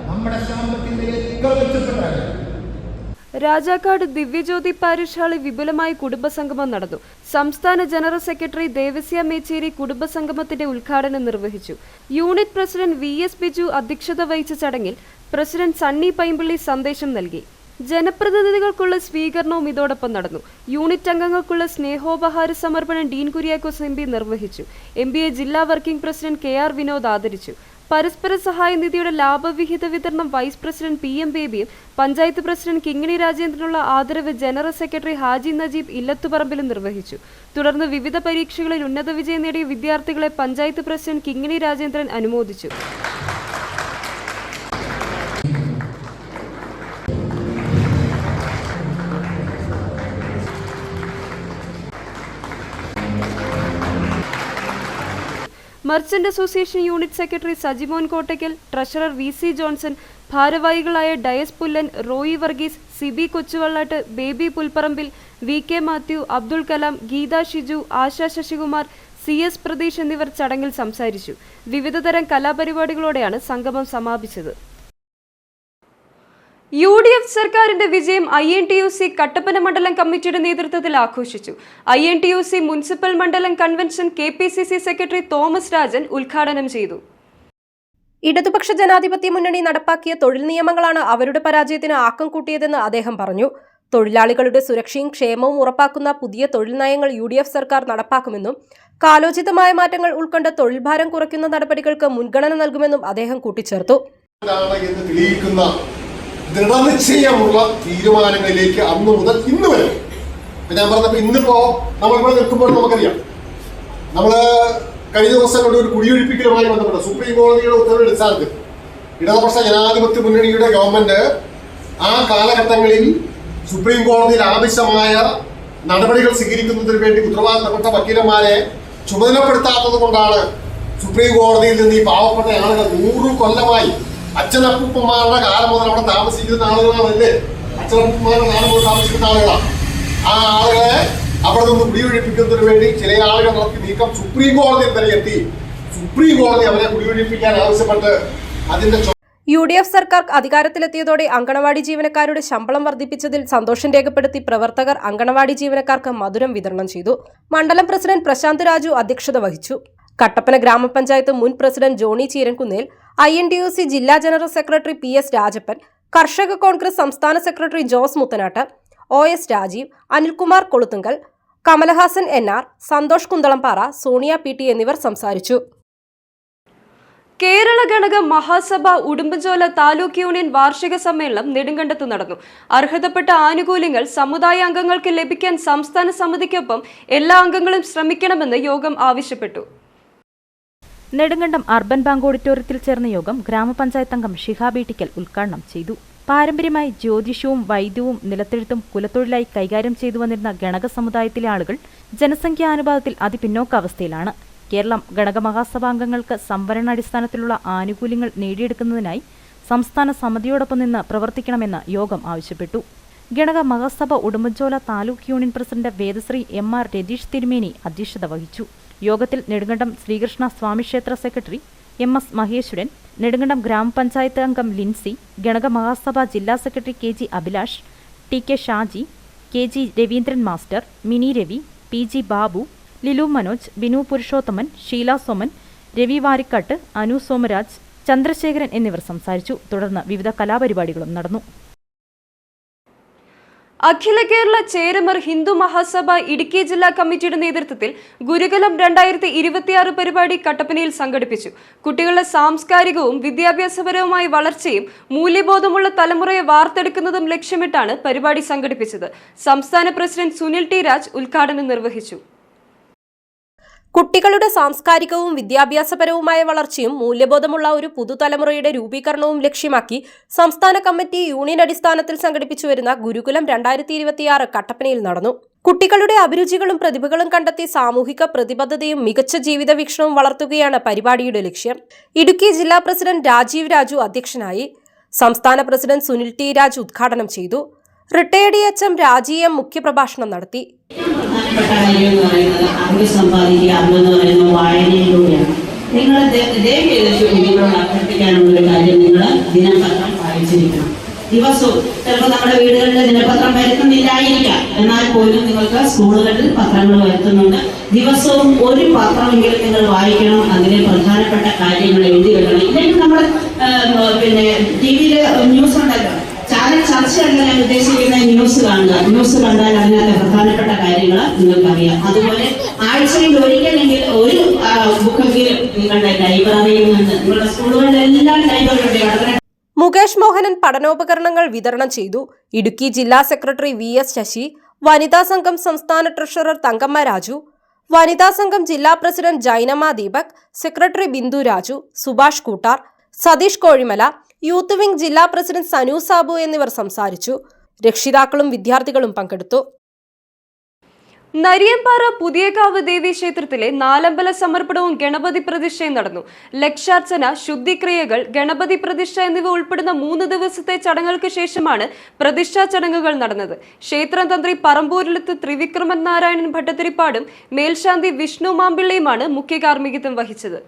നമ്മുടെ സാമ്പത്തിക നില എത്ര മെച്ചപ്പെട്ടാലും.
രാജാക്കാട് ദിവ്യജ്യോതി പാരിഷ് ഹാളിൽ വിപുലമായ കുടുംബസംഗമം നടന്നു. സംസ്ഥാന ജനറൽ സെക്രട്ടറി ദേവസ്യ മേച്ചേരി കുടുംബസംഗമത്തിന്റെ ഉദ്ഘാടനം നിർവഹിച്ചു. യൂണിറ്റ് പ്രസിഡന്റ് VS ബിജു അധ്യക്ഷത വഹിച്ച ചടങ്ങിൽ പ്രസിഡന്റ് സണ്ണി പൈമ്പിള്ളി സന്ദേശം നൽകി. ജനപ്രതിനിധികൾക്കുള്ള സ്വീകരണവും ഇതോടൊപ്പം നടന്നു. യൂണിറ്റ് അംഗങ്ങൾക്കുള്ള സ്നേഹോപഹാര സമർപ്പണം ഡീൻ കുര്യാക്കോസ് MP നിർവഹിച്ചു. MBA ജില്ലാ വർക്കിംഗ് പ്രസിഡന്റ് KR വിനോദ് ആദരിച്ചു. പരസ്പര സഹായ നിധിയുടെ ലാഭവിഹിത വിതരണം വൈസ് പ്രസിഡന്റ് PM ബേബിയും പഞ്ചായത്ത് പ്രസിഡന്റ് കിങ്ങിണി രാജേന്ദ്രനുള്ള ആദരവ് ജനറൽ സെക്രട്ടറി ഹാജി നജീബ് ഇല്ലത്തുപറമ്പിലും നിർവഹിച്ചു. തുടർന്ന് വിവിധ പരീക്ഷകളിൽ ഉന്നത വിജയം നേടിയ വിദ്യാർത്ഥികളെ പഞ്ചായത്ത് പ്രസിഡന്റ് കിങ്ങിണി രാജേന്ദ്രൻ അനുമോദിച്ചു. Merchant association unit secretary Sajimon Kottakkal, treasurer VC Johnson, ഭാരവാഹികളായ ഡയസ് പുല്ലൻ, റോയി വർഗീസ്, സിബി കൊച്ചുവള്ളാട്ട്, ബേബി പുൽപ്പറമ്പിൽ, VK മാത്യു, അബ്ദുൾ കലാം, ഗീത ഷിജു, ആശ ശശികുമാർ, CS പ്രതീഷ് എന്നിവർ ചടങ്ങിൽ സംസാരിച്ചു. വിവിധതരം കലാപരിപാടികളോടെയാണ് സംഗമം സമാപിച്ചത്. UDF സർക്കാരിന്റെ വിജയം INTUC കട്ടപ്പന മണ്ഡലം കമ്മിറ്റിയുടെ നേതൃത്വത്തിൽ ആഘോഷിച്ചു. INTUC മുനിസിപ്പൽ മണ്ഡലം convention KPCC secretary Thomas Rajan ഉദ്ഘാടനം ചെയ്തു.
ഇടതുപക്ഷ ജനാധിപത്യ മുന്നണി നടപ്പാക്കിയ തൊഴിൽ നിയമങ്ങളാണ് അവരുടെ പരാജയത്തിന് ആക്കം കൂട്ടിയതെന്ന് അദ്ദേഹം പറഞ്ഞു. തൊഴിലാളികളുടെ സുരക്ഷയും ക്ഷേമവും ഉറപ്പാക്കുന്ന പുതിയ തൊഴിൽ നയങ്ങൾ UDF സർക്കാർ നടപ്പാക്കുമെന്നും കാലോചിതമായ മാറ്റങ്ങൾ ഉൾക്കൊണ്ട് തൊഴിൽ ഭാരം കുറയ്ക്കുന്ന നടപടികൾക്ക് മുൻഗണന നൽകുമെന്നും അദ്ദേഹം കൂട്ടിച്ചേർത്തു.
ദൃഢനിശ്ചയമുള്ള തീരുമാനങ്ങളിലേക്ക് അന്ന് മുതൽ ഇന്ന് വരെ ഞാൻ പറഞ്ഞപ്പോൾ ഇന്നിപ്പോ നമ്മളിവിടെ നിൽക്കുമ്പോൾ നമുക്കറിയാം, നമ്മള് കഴിഞ്ഞ ദിവസങ്ങളുടെ ഒരു കുടിയൊഴിപ്പിക്കലുമായി ബന്ധപ്പെട്ട സുപ്രീം കോടതിയുടെ ഉത്തരവിന്റെ അടിസ്ഥാനത്തിൽ ഇടതുപക്ഷ ജനാധിപത്യ മുന്നണിയുടെ ഗവൺമെന്റ് ആ കാലഘട്ടങ്ങളിൽ സുപ്രീം കോടതിയിൽ ആവശ്യമായ നടപടികൾ സ്വീകരിക്കുന്നതിന് വേണ്ടി ഉത്തരവാദിത്തപ്പെട്ട വക്കീലന്മാരെ ചുമതലപ്പെടുത്താത്തത് കൊണ്ടാണ് സുപ്രീം കോടതിയിൽ നിന്ന് ഈ പാവപ്പെട്ട ആളുകൾ 100 കൊല്ലമായി അച്ഛനപ്പൂപ്പന്മാരുടെ കാലം മുതൽ അവിടെ താമസിക്കുന്ന ആളുകളാണല്ലേ, അച്ഛനപ്പൂപ്പന്മാരുടെ കാലം മുതൽ താമസിക്കുന്ന ആളുകളാണ്. ആ ആളുകളെ അവിടെ നിന്ന് കുടിയൊഴിപ്പിക്കുന്നതിന് വേണ്ടി ചില ആളുകൾ നടത്തി നീക്കം സുപ്രീം കോടതിയിൽ വരെ എത്തി. സുപ്രീം കോടതി അവരെ കുടിയൊഴിപ്പിക്കാൻ ആവശ്യപ്പെട്ട് അതിന്റെ
UDF സർക്കാർ അധികാരത്തിലെത്തിയതോടെ അങ്കണവാടി ജീവനക്കാരുടെ ശമ്പളം വർദ്ധിപ്പിച്ചതിൽ സന്തോഷം രേഖപ്പെടുത്തി പ്രവർത്തകർ അങ്കണവാടി ജീവനക്കാർക്ക് മധുരം വിതരണം ചെയ്തു. മണ്ഡലം പ്രസിഡന്റ് പ്രശാന്ത് രാജു അധ്യക്ഷത വഹിച്ചു. കട്ടപ്പന ഗ്രാമപഞ്ചായത്ത് മുൻ പ്രസിഡന്റ് ജോണി ചീരൻകുന്നേൽ, INTUC ജില്ലാ ജനറൽ സെക്രട്ടറി PS രാജപ്പൻ, കർഷക കോൺഗ്രസ് സംസ്ഥാന secretary Jose Muthanattu, OS Rajeev, Anilkumar Koluthunkal, Kamalahasan NR, Santhosh Kunthalampara, Sonia PT എന്നിവർ സംസാരിച്ചു.
കേരള ഘടക മഹാസഭ ഉടുമ്പൻചോല താലൂക്ക് യൂണിയൻ വാർഷിക സമ്മേളനം നെടുങ്കണ്ടത്ത് നടന്നു. അർഹതപ്പെട്ട ആനുകൂല്യങ്ങൾ സമുദായ അംഗങ്ങൾക്ക് ലഭിക്കാൻ സംസ്ഥാന സമിതിക്കൊപ്പം എല്ലാ അംഗങ്ങളും ശ്രമിക്കണമെന്ന് യോഗം ആവശ്യപ്പെട്ടു.
നെടുങ്കണ്ടം അർബൻ ബാങ്ക് ഓഡിറ്റോറിയത്തിൽ ചേർന്ന യോഗം ഗ്രാമപഞ്ചായത്ത് അംഗം ഷിഹാബ് ഇട്ടിക്കൽ ഉദ്ഘാടനം ചെയ്തു. പാരമ്പര്യമായി ജ്യോതിഷവും വൈദ്യവും നിലത്തെഴുത്തും കുലത്തൊഴിലായി കൈകാര്യം ചെയ്തു വന്നിരുന്ന ഗണക സമുദായത്തിലെ ആളുകൾ ജനസംഖ്യാനുപാതത്തിൽ അതിപിന്നോക്കാവസ്ഥയിലാണ്. കേരളം ഗണകമഹാസഭാംഗങ്ങൾക്ക് സംവരണാടിസ്ഥാനത്തിലുള്ള ആനുകൂല്യങ്ങൾ നേടിയെടുക്കുന്നതിനായി സംസ്ഥാന സമിതിയോടൊപ്പം നിന്ന് പ്രവർത്തിക്കണമെന്ന് യോഗം ആവശ്യപ്പെട്ടു. Ganaka Mahasabha Udumbanchola taluk union president Vedashree MR Ratheesh Thirumeni അധ്യക്ഷത വഹിച്ചു. യോഗത്തിൽ നെടുങ്കണ്ടം ശ്രീകൃഷ്ണ സ്വാമിക്ഷേത്ര സെക്രട്ടറി MS മഹേശ്വരൻ, നെടുങ്കണ്ടം ഗ്രാമപഞ്ചായത്ത് അംഗം ലിൻസി, ഗണക മഹാസഭ ജില്ലാ secretary KG Abhilash, TK Shaji, KG Raveendran master, Mini Ravi, PG Babu, Lilu Manoj, Binu Purushothaman, Sheela Soman, Ravi Varikkattu, Anu Somaraj, Chandrasekharan എന്നിവർ സംസാരിച്ചു. തുടർന്ന് വിവിധ കലാപരിപാടികളും നടന്നു.
അഖില കേരള ചേരമർ ഹിന്ദു മഹാസഭ ഇടുക്കി ജില്ലാ കമ്മിറ്റിയുടെ നേതൃത്വത്തിൽ ഗുരുകുലം 2026 പരിപാടി കട്ടപ്പനയിൽ സംഘടിപ്പിച്ചു. കുട്ടികളുടെ സാംസ്കാരികവും വിദ്യാഭ്യാസപരവുമായ വളർച്ചയും മൂല്യബോധമുള്ള തലമുറയെ വാർത്തെടുക്കുന്നതും ലക്ഷ്യമിട്ടാണ് പരിപാടി സംഘടിപ്പിച്ചത്. സംസ്ഥാന പ്രസിഡന്റ് സുനിൽ T രാജ് ഉദ്ഘാടനം നിർവഹിച്ചു.
കുട്ടികളുടെ സാംസ്കാരികവും വിദ്യാഭ്യാസപരവുമായ വളർച്ചയും മൂല്യബോധമുള്ള ഒരു പുതുതലമുറയുടെ രൂപീകരണവും ലക്ഷ്യമാക്കി സംസ്ഥാന കമ്മിറ്റി യൂണിയൻ അടിസ്ഥാനത്തിൽ സംഘടിപ്പിച്ചുവരുന്ന ഗുരുകുലം 2026 കട്ടപ്പനയിൽ നടന്നു. കുട്ടികളുടെ അഭിരുചികളും പ്രതിഭകളും കണ്ടെത്തി സാമൂഹിക പ്രതിബദ്ധതയും മികച്ച ജീവിത വീക്ഷണവും വളർത്തുകയാണ് പരിപാടിയുടെ ലക്ഷ്യം. ഇടുക്കി ജില്ലാ പ്രസിഡന്റ് രാജീവ് രാജു അധ്യക്ഷനായി. സംസ്ഥാന പ്രസിഡന്റ് സുനിൽ T രാജ് ഉദ്ഘാടനം ചെയ്തു. റിട്ടയർഡ് HM രാജി M മുഖ്യപ്രഭാഷണം നടത്തി.
അറിവ് സമ്പാദിക്കുക എന്ന് പറയുന്ന വായനയിലൂടെയാണ്. നിങ്ങൾ നിങ്ങളോട് അഭ്യർത്ഥിക്കാനുള്ള കാര്യം, നിങ്ങൾ ദിനപത്രം വായിച്ചിരിക്കണം. ദിവസവും ചിലപ്പോൾ നമ്മുടെ വീടുകളിൽ ദിനപത്രം വരുത്തുന്നില്ലായിരിക്കാം, എന്നാൽ പോലും നിങ്ങൾക്ക് സ്കൂളുകളിൽ പത്രങ്ങൾ വരുത്തുന്നുണ്ട്. ദിവസവും ഒരു പത്രമെങ്കിലും നിങ്ങൾ വായിക്കണം. അതിലെ പ്രധാനപ്പെട്ട കാര്യങ്ങൾ എഴുതി വെക്കണം. ഇല്ലെങ്കിൽ നമ്മൾ TV ന്യൂസ് ഉണ്ടല്ലോ, ചാനൽ ചർച്ചയല്ല ഞാൻ ഉദ്ദേശിക്കുന്ന ന്യൂസ് കാണുക. ന്യൂസ് കണ്ടാൽ അതിനകത്ത് പ്രധാനപ്പെട്ട കാര്യങ്ങൾ നിങ്ങൾക്കറിയാം. അതുപോലെ ആഴ്ചയിൽ ഒരിക്കലെങ്കിൽ ഒരു ബുക്കെങ്കിലും നിങ്ങളുടെ ലൈബ്രറിയിൽ നിന്ന്, നിങ്ങളുടെ സ്കൂളുകളിലെല്ലാം ലൈബ്രറി.
മുകേഷ് മോഹനൻ പഠനോപകരണങ്ങൾ വിതരണം ചെയ്തു. ഇടുക്കി ജില്ലാ സെക്രട്ടറി VS ശശി, വനിതാ സംഘം സംസ്ഥാന ട്രഷറർ തങ്കമ്മ രാജു, വനിതാ സംഘം ജില്ലാ president Jainamma Deepak, secretary Bindu Raju, Subhash Koottar, Satheesh Kozhimala, youth wing ജില്ലാ പ്രസിഡന്റ് സനു സാബു എന്നിവർ സംസാരിച്ചു. രക്ഷിതാക്കളും വിദ്യാർത്ഥികളും പങ്കെടുത്തു.
നരിയമ്പാറ പുതിയകാവ് ദേവി ക്ഷേത്രത്തിലെ നാലമ്പല സമർപ്പണവും ഗണപതി പ്രതിഷ്ഠയും നടന്നു. ലക്ഷാർച്ചന, ശുദ്ധിക്രിയകൾ, ഗണപതി പ്രതിഷ്ഠ എന്നിവ ഉൾപ്പെടുന്ന 3 ദിവസത്തെ ചടങ്ങുകൾക്ക് ശേഷമാണ് പ്രതിഷ്ഠാ ചടങ്ങുകൾ നടന്നത്. ക്ഷേത്രം തന്ത്രി പറമ്പൂരിലത്ത് ത്രിവിക്രമൻ നാരായണൻ ഭട്ടതിരിപ്പാടും മേൽശാന്തി വിഷ്ണു മാമ്പിള്ളയുമാണ് മുഖ്യ കാർമ്മികത്വം വഹിച്ചത്.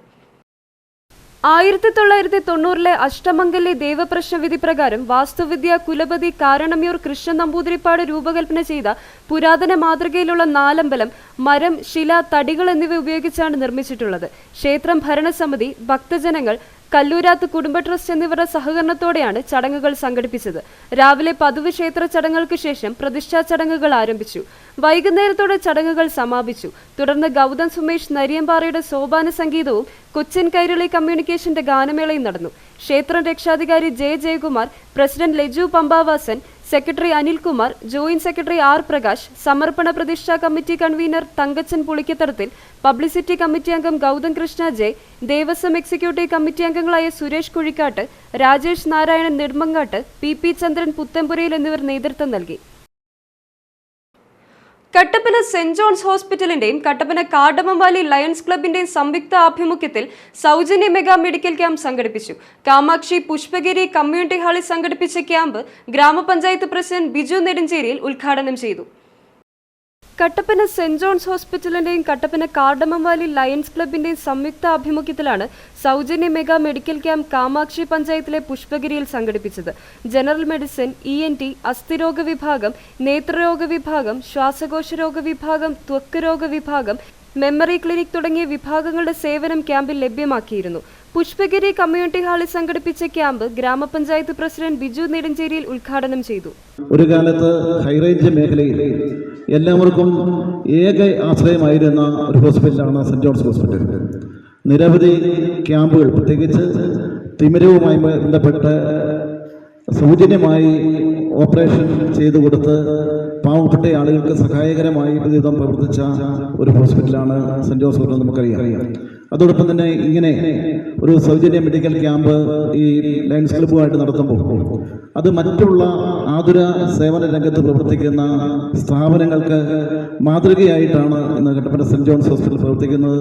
1990 അഷ്ടമംഗല്യ ദേവപ്രശ്ന വിധി പ്രകാരം വാസ്തുവിദ്യ കുലപതി കാരണമ്യൂർ കൃഷ്ണൻ നമ്പൂതിരിപ്പാട് രൂപകൽപ്പന ചെയ്ത പുരാതന മാതൃകയിലുള്ള നാലമ്പലം മരം, ശില, തടികൾ എന്നിവ ഉപയോഗിച്ചാണ് നിർമ്മിച്ചിട്ടുള്ളത്. ക്ഷേത്രം ഭരണസമിതി, ഭക്തജനങ്ങൾ, കല്ലൂരാത്ത് കുടുംബ ട്രസ്റ്റ് എന്നിവരുടെ സഹകരണത്തോടെയാണ് ചടങ്ങുകൾ സംഘടിപ്പിച്ചത്. രാവിലെ പതിവ് ക്ഷേത്ര ചടങ്ങുകൾക്ക് ശേഷം പ്രതിഷ്ഠാ ചടങ്ങുകൾ ആരംഭിച്ചു. വൈകുന്നേരത്തോടെ ചടങ്ങുകൾ സമാപിച്ചു. തുടർന്ന് ഗൗതം സുമേഷ് നരിയമ്പാറയുടെ സോപാന സംഗീതവും കൊച്ചിൻ കൈരളി കമ്മ്യൂണിക്കേഷന്റെ ഗാനമേളയും നടന്നു. ക്ഷേത്രം രക്ഷാധികാരി J Jayakumar, president Laju Pampavasan, secretary Anilkumar, joint secretary R Prakash, സമർപ്പണ പ്രതിഷ്ഠാ committee convener Thankachan Pulikkathadathil, publicity committee അംഗം Gautham Krishna J, Devaswom executive committee അംഗങ്ങളായ സുരേഷ് കുഴിക്കാട്ട്, രാജേഷ് നാരായണൻ നെടുമങ്ങാട്ട്, PP ചന്ദ്രൻ പുത്തമ്പുരയിൽ എന്നിവർ നേതൃത്വം നൽകി. കട്ടപ്പന സെന്റ് ജോൺസ് ഹോസ്പിറ്റലിന്റെയും കട്ടപ്പന കാർഡമം വാലി ലയൺസ് ക്ലബിന്റെയും സംയുക്ത ആഭിമുഖ്യത്തിൽ സൗജന്യ മെഗാ മെഡിക്കൽ ക്യാമ്പ് സംഘടിപ്പിച്ചു. കാമാക്ഷി പുഷ്പഗിരി കമ്മ്യൂണിറ്റി ഹാളിൽ സംഘടിപ്പിച്ച ക്യാമ്പ് ഗ്രാമപഞ്ചായത്ത് പ്രസിഡന്റ് ബിജു നെടുഞ്ചേരിയിൽ ഉദ്ഘാടനം ചെയ്തു. കട്ടപ്പന സെന്റ് ജോൺസ് ഹോസ്പിറ്റലിന്റെയും കട്ടപ്പന കാർഡമം വാലി ലയൺസ് ക്ലബിന്റെയും സംയുക്ത ആഭിമുഖ്യത്തിലാണ് സൗജന്യ മെഗാ മെഡിക്കൽ ക്യാമ്പ് കാമാക്ഷി പഞ്ചായത്തിലെ പുഷ്പഗിരിയിൽ സംഘടിപ്പിച്ചത്. ജനറൽ മെഡിസിൻ, ENT, അസ്ഥിരോഗ വിഭാഗം, നേത്രരോഗ വിഭാഗം, ശ്വാസകോശ രോഗ വിഭാഗം, ത്വക്ക് രോഗ വിഭാഗം, മെമ്മറി ക്ലിനിക് തുടങ്ങിയ വിഭാഗങ്ങളുടെ സേവനം ക്യാമ്പിൽ ലഭ്യമാക്കിയിരുന്നു. പുഷ്പഗിരി കമ്മ്യൂണിറ്റി ഹാളിൽ സംഘടിപ്പിച്ച ക്യാമ്പ് ഗ്രാമപഞ്ചായത്ത് പ്രസിഡന്റ് ബിജു നെടുഞ്ചേരിയിൽ ഉദ്ഘാടനം ചെയ്തു.
ഒരു കാലത്ത് ഹൈറേഞ്ച് മേഖലയിൽ എല്ലാവർക്കും ഏക ആശ്രയമായിരുന്ന ഒരു ഹോസ്പിറ്റലാണ് സെന്റ് ജോൺസ് ഹോസ്പിറ്റൽ. നിരവധി ക്യാമ്പുകൾ, പ്രത്യേകിച്ച് തിമിരവുമായി ബന്ധപ്പെട്ട് സൗജന്യമായി ഓപ്പറേഷൻ ചെയ്തു കൊടുത്ത് പാവപ്പെട്ട ആളുകൾക്ക് സഹായകരമായി വിധം പ്രവർത്തിച്ച ഒരു ഹോസ്പിറ്റലാണ് സെന്റ് ജോൺസ് ഹോസ്പിറ്റൽ, നമുക്കറിയാം. അതോടൊപ്പം തന്നെ ഇങ്ങനെ ഒരു സൗജന്യ മെഡിക്കൽ ക്യാമ്പ് ഈ ലയൺസ് ക്ലബ്ബുമായിട്ട് നടത്തുമ്പോൾ അത് മറ്റുള്ള ആതുര സേവന രംഗത്ത് പ്രവർത്തിക്കുന്ന സ്ഥാപനങ്ങൾക്ക് മാതൃകയായിട്ടാണ് ഇന്ന് കട്ടപ്പന സെന്റ് ജോൺസ് ഹോസ്പിറ്റൽ പ്രവർത്തിക്കുന്നത്.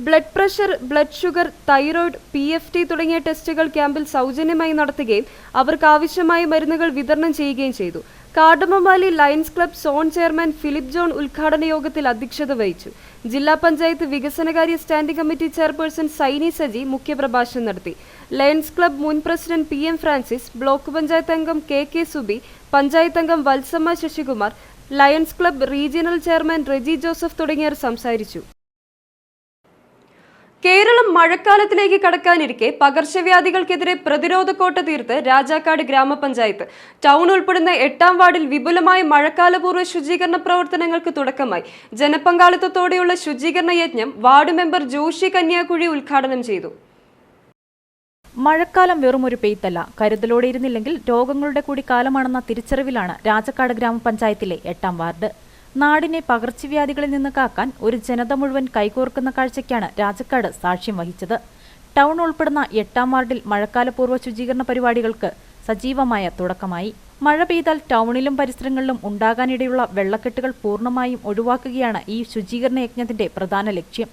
Blood pressure, blood sugar, thyroid, PFT തുടങ്ങിയ ടെസ്റ്റുകൾ ക്യാമ്പിൽ സൗജന്യമായി നടത്തുകയും അവർക്ക് ആവശ്യമായ മരുന്നുകൾ വിതരണം ചെയ്യുകയും ചെയ്തു. Cardamom valley lions club zone chairman Philip John ഉദ്ഘാടന യോഗത്തിൽ അധ്യക്ഷത വഹിച്ചു. ജില്ലാ പഞ്ചായത്ത് വികസനകാര്യ standing committee chairperson Saini Saji മുഖ്യപ്രഭാഷണം നടത്തി. ലയൺസ് ക്ലബ്ബ് മുൻ president PM Francis, block panchayat അംഗം KK സുബി, പഞ്ചായത്ത് അംഗം Valsamma Sasikumar, lions club regional chairman Reji Joseph തുടങ്ങിയവർ സംസാരിച്ചു. കേരളം മഴക്കാലത്തിലേക്ക് കടക്കാനിരിക്കെ പകർച്ചവ്യാധികൾക്കെതിരെ പ്രതിരോധ കോട്ട തീർത്ത് രാജാക്കാട് ഗ്രാമപഞ്ചായത്ത്. ടൗൺ ഉൾപ്പെടുന്ന 8-ാം വാർഡിൽ വിപുലമായ മഴക്കാലപൂർവ്വ ശുചീകരണ പ്രവർത്തനങ്ങൾക്ക് തുടക്കമായി. ജനപങ്കാളിത്തത്തോടെയുള്ള ശുചീകരണ യജ്ഞം വാർഡ് മെമ്പർ ജോഷി കന്യാകുഴി ഉദ്ഘാടനം ചെയ്തു.
മഴക്കാലം വെറുമൊരു പെയ്ത്തല്ല, കരുതലോടെ ഇരുന്നില്ലെങ്കിൽ രോഗങ്ങളുടെ കൂടി കാലമാണെന്ന തിരിച്ചറിവിലാണ് രാജാക്കാട് ഗ്രാമപഞ്ചായത്തിലെ 8-ാം വാർഡ്. നാടിനെ പകർച്ചവ്യാധികളിൽ നിന്ന് കാക്കാൻ ഒരു ജനത മുഴുവൻ കൈകോർക്കുന്ന കാഴ്ചയ്ക്കാണ് രാജാക്കാട് സാക്ഷ്യം വഹിച്ചത്. ടൗൺ ഉൾപ്പെടുന്ന 8-ാം വാർഡിൽ മഴക്കാലപൂർവ്വ ശുചീകരണ പരിപാടികൾക്ക് സജീവമായ തുടക്കമായി. മഴ പെയ്താൽ ടൗണിലും പരിസരങ്ങളിലും ഉണ്ടാകാനിടയുള്ള വെള്ളക്കെട്ടുകൾ പൂർണ്ണമായും ഒഴിവാക്കുകയാണ് ഈ ശുചീകരണ യജ്ഞത്തിന്റെ പ്രധാന ലക്ഷ്യം.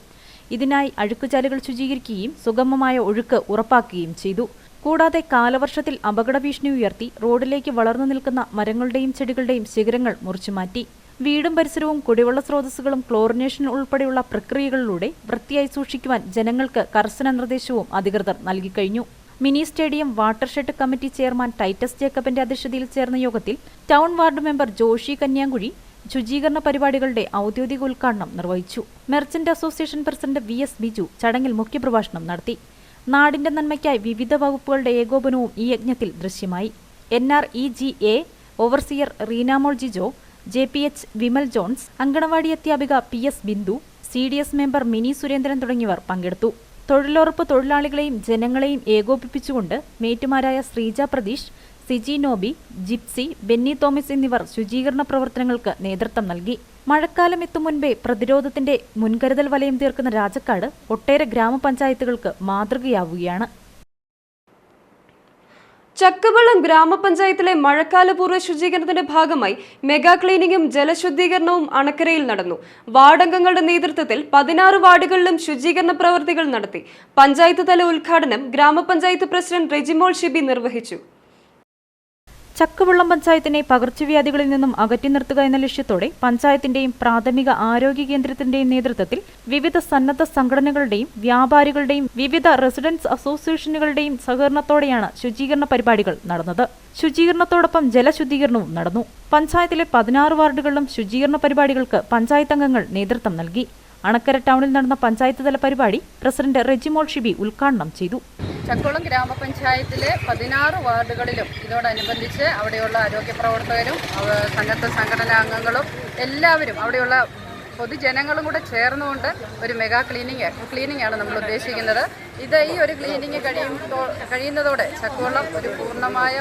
ഇതിനായി അഴുക്കുചാലുകൾ ശുചീകരിക്കുകയും സുഗമമായ ഒഴുക്ക് ഉറപ്പാക്കുകയും ചെയ്തു. കൂടാതെ കാലവർഷത്തിൽ അപകട ഭീഷണി ഉയർത്തി റോഡിലേക്ക് വളർന്നു നിൽക്കുന്ന മരങ്ങളുടെയും ചെടികളുടെയും ശിഖരങ്ങൾ മുറിച്ചുമാറ്റി. വീടും പരിസരവും കുടിവെള്ള സ്രോതസ്സുകളും ക്ലോറിനേഷൻ ഉൾപ്പെടെയുള്ള പ്രക്രിയകളിലൂടെ വൃത്തിയായി സൂക്ഷിക്കുവാൻ ജനങ്ങൾക്ക് കർശന നിർദ്ദേശവും അധികൃതർ നൽകിക്കഴിഞ്ഞു. Mini stadium watershed committee chairman Titus ജേക്കബിന്റെ അധ്യക്ഷതയിൽ ചേർന്ന യോഗത്തിൽ town ward member Joshi Kanyakuzhi ശുചീകരണ പരിപാടികളുടെ ഔദ്യോഗിക ഉദ്ഘാടനം നിർവഹിച്ചു. Merchant association president VS Biju ചടങ്ങിൽ മുഖ്യപ്രഭാഷണം നടത്തി. നാടിന്റെ നന്മയ്ക്കായി വിവിധ വകുപ്പുകളുടെ ഏകോപനവും ഈ യജ്ഞത്തിൽ ദൃശ്യമായി. NREGA overseer Reenamol Jijo, JPH Vimal Johns, anganwadi അധ്യാപിക PS Bindu, CDS member Mini Surendran തുടങ്ങിയവർ പങ്കെടുത്തു. തൊഴിലുറപ്പ് തൊഴിലാളികളെയും ജനങ്ങളെയും ഏകോപിപ്പിച്ചുകൊണ്ട് മേറ്റുമാരായ ശ്രീജ പ്രതീഷ്, സിജി നോബി, ജിപ്സി, ബെന്നി തോമസ് എന്നിവർ ശുചീകരണ പ്രവർത്തനങ്ങൾക്ക് നേതൃത്വം നൽകി. മഴക്കാലം എത്തും മുൻപേ പ്രതിരോധത്തിന്റെ മുൻകരുതൽ വലയം തീർക്കുന്ന രാജാക്കാട് ഒട്ടേറെ ഗ്രാമപഞ്ചായത്തുകൾക്ക് മാതൃകയാവുകയാണ്.
ചക്കവള്ളം ഗ്രാമപഞ്ചായത്തിലെ മഴക്കാലപൂർവ്വ ശുചീകരണത്തിന്റെ ഭാഗമായി മെഗാ ക്ലീനിങ്ങും ജലശുദ്ധീകരണവും അണക്കരയിൽ നടന്നു. വാർഡംഗങ്ങളുടെ നേതൃത്വത്തിൽ 16 വാർഡുകളിലും ശുചീകരണ പ്രവൃത്തികൾ നടത്തി. പഞ്ചായത്ത് തല ഉദ്ഘാടനം ഗ്രാമപഞ്ചായത്ത് പ്രസിഡന്റ് റെജിമോൾ ഷിബി നിർവഹിച്ചു.
ചക്കവള്ളം പഞ്ചായത്തിനെ പകർച്ചവ്യാധികളിൽ നിന്നും അകറ്റി നിർത്തുക എന്ന ലക്ഷ്യത്തോടെ പഞ്ചായത്തിന്റെയും പ്രാഥമിക ആരോഗ്യ കേന്ദ്രത്തിന്റെയും നേതൃത്വത്തിൽ വിവിധ സന്നദ്ധ സംഘടനകളുടെയും വ്യാപാരികളുടെയും വിവിധ റെസിഡൻസ് അസോസിയേഷനുകളുടെയും സഹകരണത്തോടെയാണ് ശുചീകരണ പരിപാടികൾ നടന്നത്. ശുചീകരണത്തോടൊപ്പം ജലശുദ്ധീകരണവും നടന്നു. പഞ്ചായത്തിലെ 16 വാർഡുകളിലും ശുചീകരണ പരിപാടികൾക്ക് പഞ്ചായത്ത് അംഗങ്ങൾ നേതൃത്വം നൽകി. അണക്കര ടൗണിൽ നടന്ന പഞ്ചായത്ത് തല പരിപാടി പ്രസിഡന്റ് റെജിമോൾ ഷിബി ഉദ്ഘാടനം ചെയ്തു.
ചക്കവള്ളം ഗ്രാമപഞ്ചായത്തിലെ 16 വാർഡുകളിലും ഇതോടനുബന്ധിച്ച് അവിടെയുള്ള ആരോഗ്യ പ്രവർത്തകരും സന്നദ്ധ സംഘടനാ അംഗങ്ങളും എല്ലാവരും അവിടെയുള്ള പൊതുജനങ്ങളും കൂടെ ചേർന്നുകൊണ്ട് ഒരു മെഗാ ക്ലീനിങ് ആണ് നമ്മൾ ഉദ്ദേശിക്കുന്നത്. ഈ ഒരു ക്ലീനിങ് കഴിയുന്നതോടെ ചക്കവള്ളം ഒരു പൂർണ്ണമായ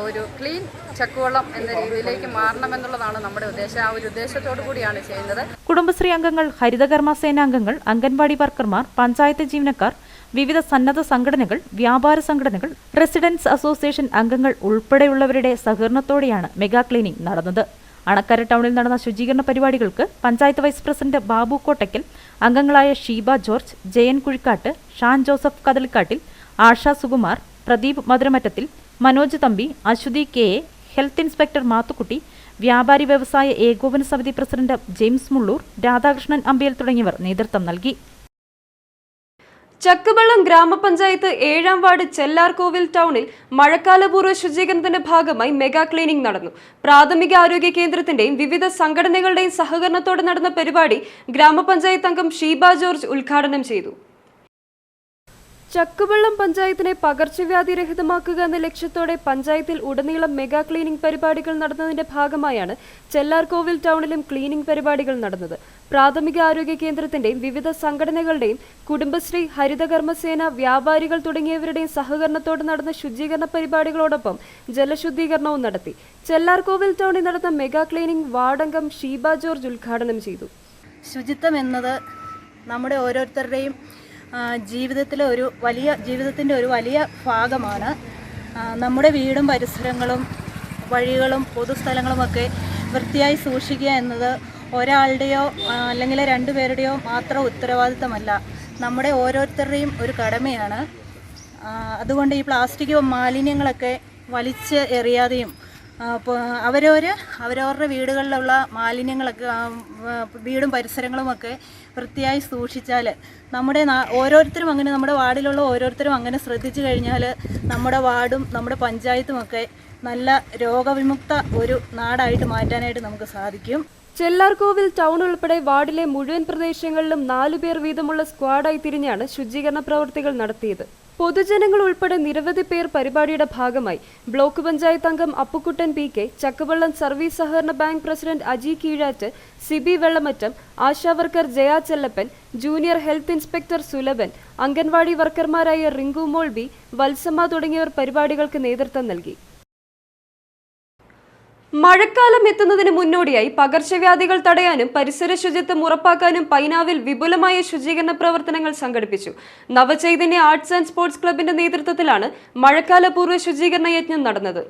ഒരു ക്ലീൻ ചക്കവള്ളം എന്ന രീതിയിലേക്ക് മാറണമെന്നുള്ളതാണ് നമ്മുടെ ഉദ്ദേശം. ആ ഒരു ഉദ്ദേശത്തോടു കൂടിയാണ് ചെയ്യുന്നത്.
കുടുംബശ്രീ അംഗങ്ങൾ, ഹരിതകർമ്മ സേനാംഗങ്ങൾ, അംഗൻവാടി വർക്കർമാർ, പഞ്ചായത്ത് ജീവനക്കാർ, വിവിധ സന്നദ്ധ സംഘടനകൾ, വ്യാപാര സംഘടനകൾ, റെസിഡൻസ് അസോസിയേഷൻ അംഗങ്ങൾ ഉൾപ്പെടെയുള്ളവരുടെ സഹകരണത്തോടെയാണ് മെഗാ ക്ലീനിംഗ് നടന്നത്. അണക്കര ടൗണിൽ നടന്ന ശുചീകരണ പരിപാടികൾക്ക് പഞ്ചായത്ത് വൈസ് പ്രസിഡന്റ് ബാബു കോട്ടയ്ക്കൽ, അംഗങ്ങളായ Sheeba George, Jayan Kuzhikkattu, Shan Joseph Kathalikkattil, Asha Sukumar, Pradeep Madhuramattathil, Manoj Thampi, Aswathy KA, health inspector Mathukutty, വ്യാപാരി വ്യവസായ ഏകോപന സമിതി പ്രസിഡന്റ് ജെയിംസ് മുള്ളൂർ, രാധാകൃഷ്ണൻ അമ്പിയൽ തുടങ്ങിയവർ നേതൃത്വം നൽകി.
ചക്കവള്ളം ഗ്രാമപഞ്ചായത്ത് 7-ാം വാർഡ് ചെല്ലാർകോവിൽ ടൗണിൽ മഴക്കാലപൂർവ്വ ശുചീകരണത്തിന്റെ ഭാഗമായി മെഗാ ക്ലീനിംഗ് നടന്നു. പ്രാഥമിക ആരോഗ്യ കേന്ദ്രത്തിന്റെയും വിവിധ സംഘടനകളുടെയും സഹകരണത്തോടെ നടന്ന പരിപാടി ഗ്രാമപഞ്ചായത്ത് അംഗം ഷീബ ജോർജ് ഉദ്ഘാടനം ചെയ്തു. ചക്കുവള്ളം പഞ്ചായത്തിനെ പകർച്ചവ്യാധി രഹിതമാക്കുക എന്ന ലക്ഷ്യത്തോടെ പഞ്ചായത്തിൽ ഉടനീളം മെഗാ ക്ലീനിംഗ് പരിപാടികൾ നടന്നതിന്റെ ഭാഗമായാണ് ചെല്ലാർകോവിൽ ടൗണിലും ക്ലീനിംഗ് പരിപാടികൾ നടന്നത്. പ്രാഥമിക ആരോഗ്യ കേന്ദ്രത്തിന്റെയും വിവിധ സംഘടനകളുടെയും കുടുംബശ്രീ, ഹരിതകർമ്മസേന, വ്യാപാരികൾ തുടങ്ങിയവരുടെയും സഹകരണത്തോടെ നടന്ന ശുചീകരണ പരിപാടികളോടൊപ്പം ജലശുദ്ധീകരണവും നടത്തി. ചെല്ലാർകോവിൽ ടൗണിൽ നടന്ന മെഗാ ക്ലീനിംഗ് വാർഡംഗം ഷീബ ജോർജ് ഉദ്ഘാടനം ചെയ്തു.
ശുചിത്വം എന്നത് നമ്മുടെ ഓരോരുത്തരുടെയും ജീവിതത്തിൻ്റെ ഒരു വലിയ ഭാഗമാണ്. നമ്മുടെ വീടും പരിസരങ്ങളും വഴികളും പൊതുസ്ഥലങ്ങളുമൊക്കെ വൃത്തിയായി സൂക്ഷിക്കുക എന്നത് ഒരാളുടെയോ അല്ലെങ്കിൽ രണ്ടുപേരുടെയോ മാത്രം ഉത്തരവാദിത്തമല്ല, നമ്മുടെ ഓരോരുത്തരുടെയും ഒരു കടമയാണ്. അതുകൊണ്ട് ഈ പ്ലാസ്റ്റിക് മാലിന്യങ്ങളൊക്കെ വലിച്ച് എറിയാതെയും അവരവരുടെ വീടുകളിലുള്ള മാലിന്യങ്ങളൊക്കെ വീടും പരിസരങ്ങളുമൊക്കെ വൃത്തിയായി സൂക്ഷിച്ചാൽ നമ്മുടെ ഓരോരുത്തരും അങ്ങനെ നമ്മുടെ വാർഡിലുള്ള ഓരോരുത്തരും അങ്ങനെ ശ്രദ്ധിച്ചു കഴിഞ്ഞാൽ നമ്മുടെ വാർഡും നമ്മുടെ പഞ്ചായത്തുമൊക്കെ നല്ല രോഗവിമുക്ത ഒരു നാടായിട്ട് മാറ്റാനായിട്ട് നമുക്ക് സാധിക്കും.
ചെല്ലാർകോവിൽ ടൗൺ ഉൾപ്പെടെ വാർഡിലെ മുഴുവൻ പ്രദേശങ്ങളിലും 4 പേർ വീതമുള്ള സ്ക്വാഡായി തിരിഞ്ഞാണ് ശുചീകരണ പ്രവൃത്തികൾ നടത്തിയത്. പൊതുജനങ്ങൾ ഉൾപ്പെടെ നിരവധി പേർ പരിപാടിയുടെ ഭാഗമായി. ബ്ലോക്ക് പഞ്ചായത്ത് അംഗം അപ്പുക്കുട്ടൻ PK, ചക്കുവള്ളം സർവീസ് സഹകരണ bank president Aji Keezhattu, Sibi Vellamattam, ASHA worker Jaya Chellappan, junior health inspector Sulabhan, anganwadi വർക്കർമാരായ റിങ്കു മോൾ ബി, വത്സമ്മ തുടങ്ങിയവർ പരിപാടികൾക്ക് നേതൃത്വം നൽകി. മഴക്കാലം എത്തുന്നതിന് മുന്നോടിയായി പകർച്ചവ്യാധികൾ തടയാനും പരിസര ശുചിത്വം ഉറപ്പാക്കാനും പൈനാവിൽ വിപുലമായ ശുചീകരണ പ്രവർത്തനങ്ങൾ സംഘടിപ്പിച്ചു. നവചൈതന്യ ആർട്സ് ആൻഡ് സ്പോർട്സ് ക്ലബിന്റെ നേതൃത്വത്തിലാണ് മഴക്കാലപൂർവ്വ ശുചീകരണ യജ്ഞം നടന്നത്.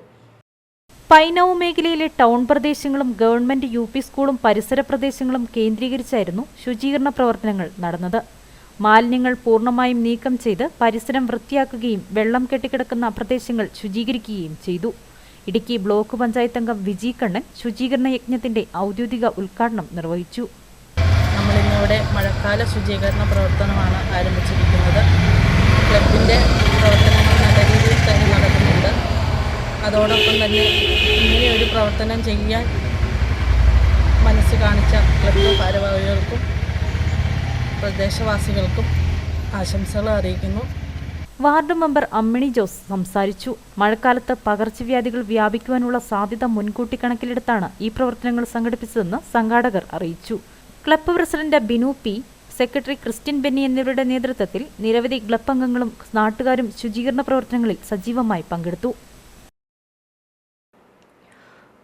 പൈനാവ് മേഖലയിലെ ടൗൺ പ്രദേശങ്ങളും ഗവൺമെന്റ് UP സ്കൂളും പരിസര പ്രദേശങ്ങളും കേന്ദ്രീകരിച്ചായിരുന്നു ശുചീകരണ പ്രവർത്തനങ്ങൾ നടന്നത്. മാലിന്യങ്ങൾ പൂർണ്ണമായും നീക്കം ചെയ്ത് പരിസരം വൃത്തിയാക്കുകയും വെള്ളം കെട്ടിക്കിടക്കുന്ന പ്രദേശങ്ങൾ ശുചീകരിക്കുകയും ചെയ്തു. ഇടുക്കി ബ്ലോക്ക് പഞ്ചായത്ത് അംഗം വിജി കണ്ണൻ ശുചീകരണ യജ്ഞത്തിന്റെ ഔദ്യോഗിക ഉദ്ഘാടനം നിർവഹിച്ചു.
നമ്മളിന്നിവിടെ മഴക്കാല ശുചീകരണ പ്രവർത്തനമാണ് ആരംഭിച്ചിരിക്കുന്നത്. ക്ലബിൻ്റെ പ്രവർത്തനങ്ങൾ നല്ല രീതിയിൽ തന്നെ നടക്കുന്നുണ്ട്. അതോടൊപ്പം തന്നെ ഇങ്ങനെയൊരു പ്രവർത്തനം ചെയ്യാൻ മനസ്സ് കാണിച്ച ക്ലബ് ഭാരവാഹികൾക്കും പ്രദേശവാസികൾക്കും ആശംസകൾ അറിയിക്കുന്നു.
വാർഡ് മെമ്പർ അമ്മിണി ജോസ് സംസാരിച്ചു. മഴക്കാലത്ത് പകർച്ചവ്യാധികൾ വ്യാപിക്കുവാനുള്ള സാധ്യത മുൻകൂട്ടി കണക്കിലെടുത്താണ് ഈ പ്രവർത്തനങ്ങൾ സംഘടിപ്പിച്ചതെന്ന് സംഘാടകർ അറിയിച്ചു. Club president Binu P, secretary Christian Benny എന്നിവരുടെ നേതൃത്വത്തിൽ നിരവധി ക്ലബ്ബ് അംഗങ്ങളും നാട്ടുകാരും ശുചീകരണ പ്രവർത്തനങ്ങളിൽ സജീവമായി പങ്കെടുത്തു.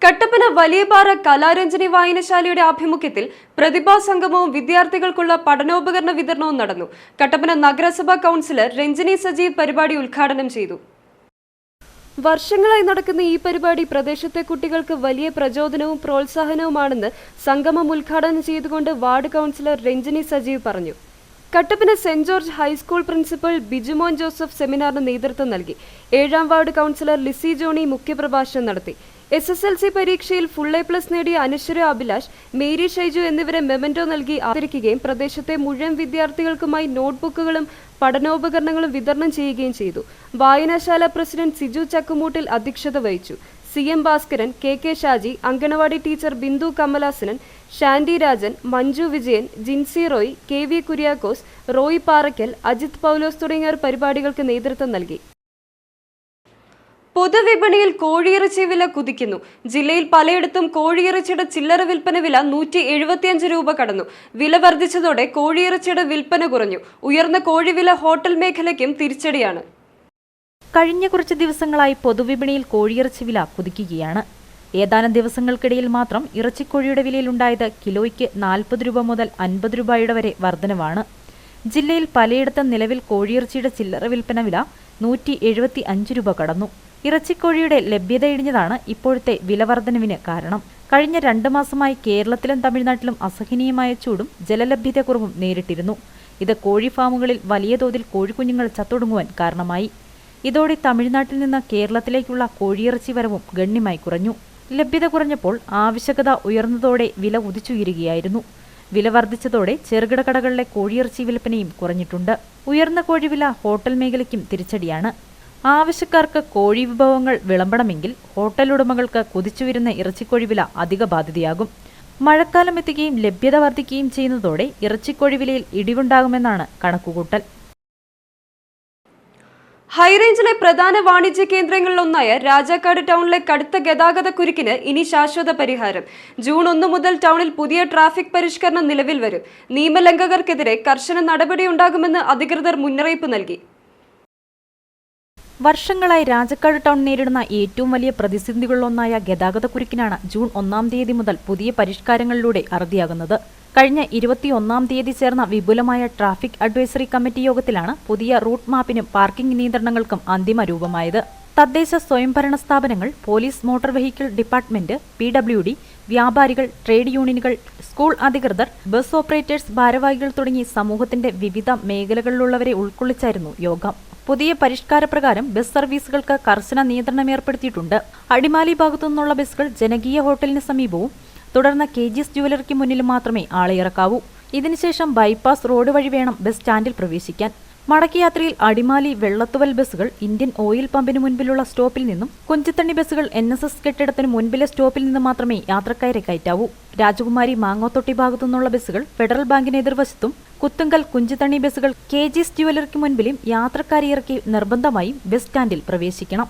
കട്ടപ്പന വലിയപാറ കലാരഞ്ജനി വായനശാലയുടെ ആഭിമുഖ്യത്തിൽ പ്രതിഭാ സംഗമവും വിദ്യാർത്ഥികൾക്കുള്ള പഠനോപകരണ വിതരണവും നടന്നു. കട്ടപ്പന നഗരസഭാ കൗൺസിലർ രഞ്ജിനി സജീവ് പരിപാടി ഉദ്ഘാടനം ചെയ്തു. വർഷങ്ങളായി നടക്കുന്ന ഈ പരിപാടി പ്രദേശത്തെ കുട്ടികൾക്ക് വലിയ പ്രചോദനവും പ്രോത്സാഹനവുമാണെന്ന് സംഗമം ഉദ്ഘാടനം ചെയ്തുകൊണ്ട് വാർഡ് കൗൺസിലർ രഞ്ജിനി സജീവ് പറഞ്ഞു. Kattappana saint George high school principal Bijumon Joseph സെമിനാറിന് നേതൃത്വം നൽകി. 7ാം വാർഡ് കൗൺസിലർ ലിസി ജോണി മുഖ്യപ്രഭാഷണം നടത്തി. SSLC പരീക്ഷയിൽ ഫുൾ A+ നേടിയ അനശ്വര അഭിലാഷ്, മേരി ഷൈജു എന്നിവരെ മെമന്റോ നൽകി ആദരിക്കുകയും പ്രദേശത്തെ മുഴുവൻ വിദ്യാർത്ഥികൾക്കുമായി നോട്ട്ബുക്കുകളും പഠനോപകരണങ്ങളും വിതരണം ചെയ്യുകയും ചെയ്തു. വായനശാല പ്രസിഡന്റ് സിജു ചക്കുമൂട്ടിൽ അധ്യക്ഷത വഹിച്ചു. CM Bhaskaran, KK Shaji, anganwadi teacher Bindu Kamalasanan, Shandy Rajan, Manju Vijayan, Jincy Roy, KV Kuriakose, Roy Paraykkal, Ajith Paulose തുടങ്ങിയവർ പരിപാടികൾക്ക് നേതൃത്വം നൽകി. പൊതുവിപണിയിൽ കോഴിയിറച്ചി വില കുതിക്കുന്നു. ജില്ലയിൽ പലയിടത്തും കോഴിയിറച്ചിയുടെ ചില്ലറ വിൽപ്പന വില 175 രൂപ കടന്നു. വില വർദ്ധിച്ചതോടെ കോഴിയിറച്ചിയുടെ വിൽപ്പന കുറഞ്ഞു. ഉയർന്ന കോഴിവില ഹോട്ടൽ മേഖലയ്ക്കും തിരിച്ചടിയാണ്.
കഴിഞ്ഞ കുറച്ച് ദിവസങ്ങളായി പൊതുവിപണിയിൽ കോഴിയിറച്ചി വില കുതിക്കുകയാണ്. ഏതാനും ദിവസങ്ങൾക്കിടയിൽ മാത്രം ഇറച്ചിക്കോഴിയുടെ വിലയിലുണ്ടായത് കിലോയ്ക്ക് 40 രൂപ മുതൽ 50 രൂപയുടെ വരെ വർധനവാണ്. ജില്ലയിൽ പലയിടത്തും നിലവിൽ കോഴിയിറച്ചിയുടെ ചില്ലറ വിൽപ്പന വില 175 രൂപ കടന്നു. ഇറച്ചിക്കോഴിയുടെ ലഭ്യത ഇടിഞ്ഞതാണ് ഇപ്പോഴത്തെ വിലവർധനവിന് കാരണം. കഴിഞ്ഞ 2 മാസമായി കേരളത്തിലും തമിഴ്നാട്ടിലും അസഹനീയമായ ചൂടും ജലലഭ്യതക്കുറവും നേരിട്ടിരുന്നു. ഇത് കോഴി ഫാമുകളിൽ വലിയ തോതിൽ കോഴിക്കുഞ്ഞുങ്ങൾ ചത്തൊടുങ്ങുവാൻ കാരണമായി. ഇതോടെ തമിഴ്നാട്ടിൽ നിന്ന് കേരളത്തിലേക്കുള്ള കോഴിയിറച്ചി വരവും ഗണ്യമായി കുറഞ്ഞു. ലഭ്യത കുറഞ്ഞപ്പോൾ ആവശ്യകത ഉയർന്നതോടെ വില കുതിച്ചുയരുകയായിരുന്നു. വില വർദ്ധിച്ചതോടെ ചെറുകിട കടകളിലെ കോഴിയിറച്ചി വിൽപ്പനയും കുറഞ്ഞിട്ടുണ്ട്. ഉയർന്ന കോഴിവില ഹോട്ടൽ മേഖലയ്ക്കും തിരിച്ചടിയാണ്. ആവശ്യക്കാർക്ക് കോഴി വിഭവങ്ങൾ വിളമ്പണമെങ്കിൽ ഹോട്ടൽ ഉടമകൾക്ക് കുതിച്ചുവരുന്ന ഇറച്ചിക്കോഴി വില അധിക ബാധ്യതയാകും. മഴക്കാലം എത്തുകയും ലഭ്യത വർദ്ധിക്കുകയും ചെയ്യുന്നതോടെ ഇറച്ചിക്കോഴി വിലയിൽ ഇടിവുണ്ടാകുമെന്നാണ് കണക്കുകൂട്ടൽ.
ഹൈറേഞ്ചിലെ പ്രധാന വാണിജ്യ കേന്ദ്രങ്ങളിലൊന്നായ രാജാക്കാട് ടൗണിലെ കടുത്ത ഗതാഗത കുരുക്കിന് ഇനി ശാശ്വത പരിഹാരം. ജൂൺ 1 മുതൽ ടൗണിൽ പുതിയ ട്രാഫിക് പരിഷ്കരണം നിലവിൽ വരും. നിയമലംഘകർക്കെതിരെ കർശന നടപടിയുണ്ടാകുമെന്ന് അധികൃതർ മുന്നറിയിപ്പ് നൽകി.
വർഷങ്ങളായി രാജാക്കാട് ടൗൺ നേരിടുന്ന ഏറ്റവും വലിയ പ്രതിസന്ധികളിലൊന്നായ ഗതാഗതക്കുരുക്കിനാണ് ജൂൺ 1 തീയതി മുതൽ പുതിയ പരിഷ്കാരങ്ങളിലൂടെ അറുതിയാകുന്നത്. കഴിഞ്ഞ 21 തീയതി ചേർന്ന വിപുലമായ ട്രാഫിക് അഡ്വൈസറി കമ്മിറ്റി യോഗത്തിലാണ് പുതിയ റൂട്ട് മാപ്പിനും പാർക്കിംഗ് നിയന്ത്രണങ്ങൾക്കും അന്തിമ രൂപമായത്. തദ്ദേശ സ്വയംഭരണ സ്ഥാപനങ്ങൾ, police motor vehicle department, PWD, വ്യാപാരികൾ, ട്രേഡ് യൂണിയനുകൾ, സ്കൂൾ അധികൃതർ, ബസ് ഓപ്പറേറ്റേഴ്സ് ഭാരവാഹികൾ തുടങ്ങി സമൂഹത്തിന്റെ വിവിധ മേഖലകളിലുള്ളവരെ ഉൾക്കൊള്ളിച്ചായിരുന്നു യോഗം. പുതിയ പരിഷ്കാരപ്രകാരം ബസ് സർവീസുകൾക്ക് കർശന നിയന്ത്രണം ഏർപ്പെടുത്തിയിട്ടുണ്ട്. അടിമാലി ഭാഗത്തു നിന്നുള്ള ബസ്സുകൾ ജനകീയ ഹോട്ടലിന് സമീപവും തുടർന്ന് KGS ജുവലറിക്ക് മുന്നിൽ മാത്രമേ ആളെ ഇറക്കാവൂ. ഇതിനുശേഷം ബൈപ്പാസ് റോഡ് വഴി വേണം ബസ് സ്റ്റാൻഡിൽ പ്രവേശിക്കാൻ. മടക്കയാത്രയിൽ അടിമാലി വെള്ളത്തുവൽ ബസ്സുകൾ ഇന്ത്യൻ ഓയിൽ പമ്പിന് മുൻപിലുള്ള സ്റ്റോപ്പിൽ നിന്നും, കുഞ്ചിത്തണ്ണി ബസ്സുകൾ NSS കെട്ടിടത്തിന് മുൻപിലെ സ്റ്റോപ്പിൽ നിന്ന് മാത്രമേ യാത്രക്കാരെ കയറ്റാവൂ. രാജകുമാരി മാങ്ങോത്തൊട്ടി ഭാഗത്തു നിന്നുള്ള ബസ്സുകൾ ഫെഡറൽ ബാങ്കിന് എതിർവശത്തും, കുത്തുങ്കൽ കുഞ്ചിത്തണ്ണി ബസ്സുകൾ KGS ജുവലറിക്ക് മുൻപിലും യാത്രക്കാരെ ഇറക്കി നിർബന്ധമായും ബസ് സ്റ്റാൻഡിൽ പ്രവേശിക്കണം.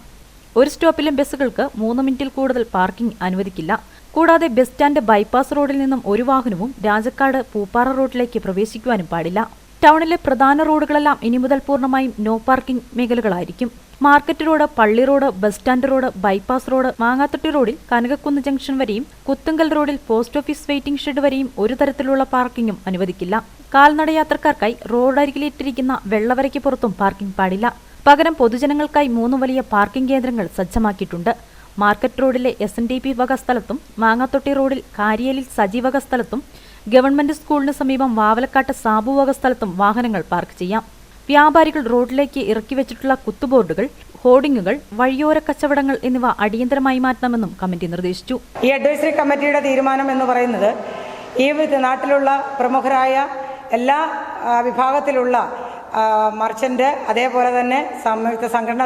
ഒരു സ്റ്റോപ്പിലും ബസ്സുകൾക്ക് 3 മിനിറ്റിൽ കൂടുതൽ പാർക്കിംഗ് അനുവദിക്കില്ല. കൂടാതെ ബസ് സ്റ്റാൻഡ് ബൈപ്പാസ് റോഡിൽ നിന്നും ഒരു വാഹനവും രാജാക്കാട് പൂപ്പാറ റോഡിലേക്ക് പ്രവേശിക്കുവാനും പാടില്ല. ടൗണിലെ പ്രധാന റോഡുകളെല്ലാം ഇനി മുതൽ പൂർണ്ണമായും നോ പാർക്കിംഗ് മേഖലകളായിരിക്കും. മാർക്കറ്റ് റോഡ്, പള്ളി road, bus stand road, bypass road, Mangathotti റോഡിൽ കനകക്കുന്ന് ജംഗ്ഷൻ വരെയും, കുത്തുങ്കൽ റോഡിൽ പോസ്റ്റ് ഓഫീസ് വെയിറ്റിംഗ് ഷെഡ് വരെയും ഒരു തരത്തിലുള്ള പാർക്കിംഗും അനുവദിക്കില്ല. കാൽനടയാത്രക്കാർക്കായി റോഡരികിലിട്ടിരിക്കുന്ന വെള്ളവരയ്ക്ക് പുറത്തും പാർക്കിംഗ് പാടില്ല. പകരം പൊതുജനങ്ങൾക്കായി 3 വലിയ പാർക്കിംഗ് കേന്ദ്രങ്ങൾ സജ്ജമാക്കിയിട്ടുണ്ട്. മാർക്കറ്റ് റോഡിലെ SNDP വക സ്ഥലത്തും, മാങ്ങാത്തൊട്ടി റോഡിൽ കാരിയലിൽ സജി വക സ്ഥലത്തും, ഗവൺമെന്റ് സ്കൂളിന് സമീപം വാവലക്കാട്ട് സാബു വക സ്ഥലത്തും വാഹനങ്ങൾ പാർക്ക് ചെയ്യാം. വ്യാപാരികൾ റോഡിലേക്ക് ഇറക്കി വെച്ചിട്ടുള്ള കുത്തുബോർഡുകൾ, ഹോർഡിംഗുകൾ, വഴിയോര കച്ചവടങ്ങൾ എന്നിവ അടിയന്തരമായി മാറ്റണമെന്നും കമ്മിറ്റി നിർദ്ദേശിച്ചു.
ഈ അഡ്വൈസറി കമ്മിറ്റിയുടെ തീരുമാനം എന്ന് പറയുന്നത് ഈ നാട്ടിലുള്ള പ്രമുഖരായ എല്ലാ വിഭാഗത്തിലുള്ള മർച്ചന്റ്, അതേപോലെ തന്നെ സംയുക്ത സംഘടന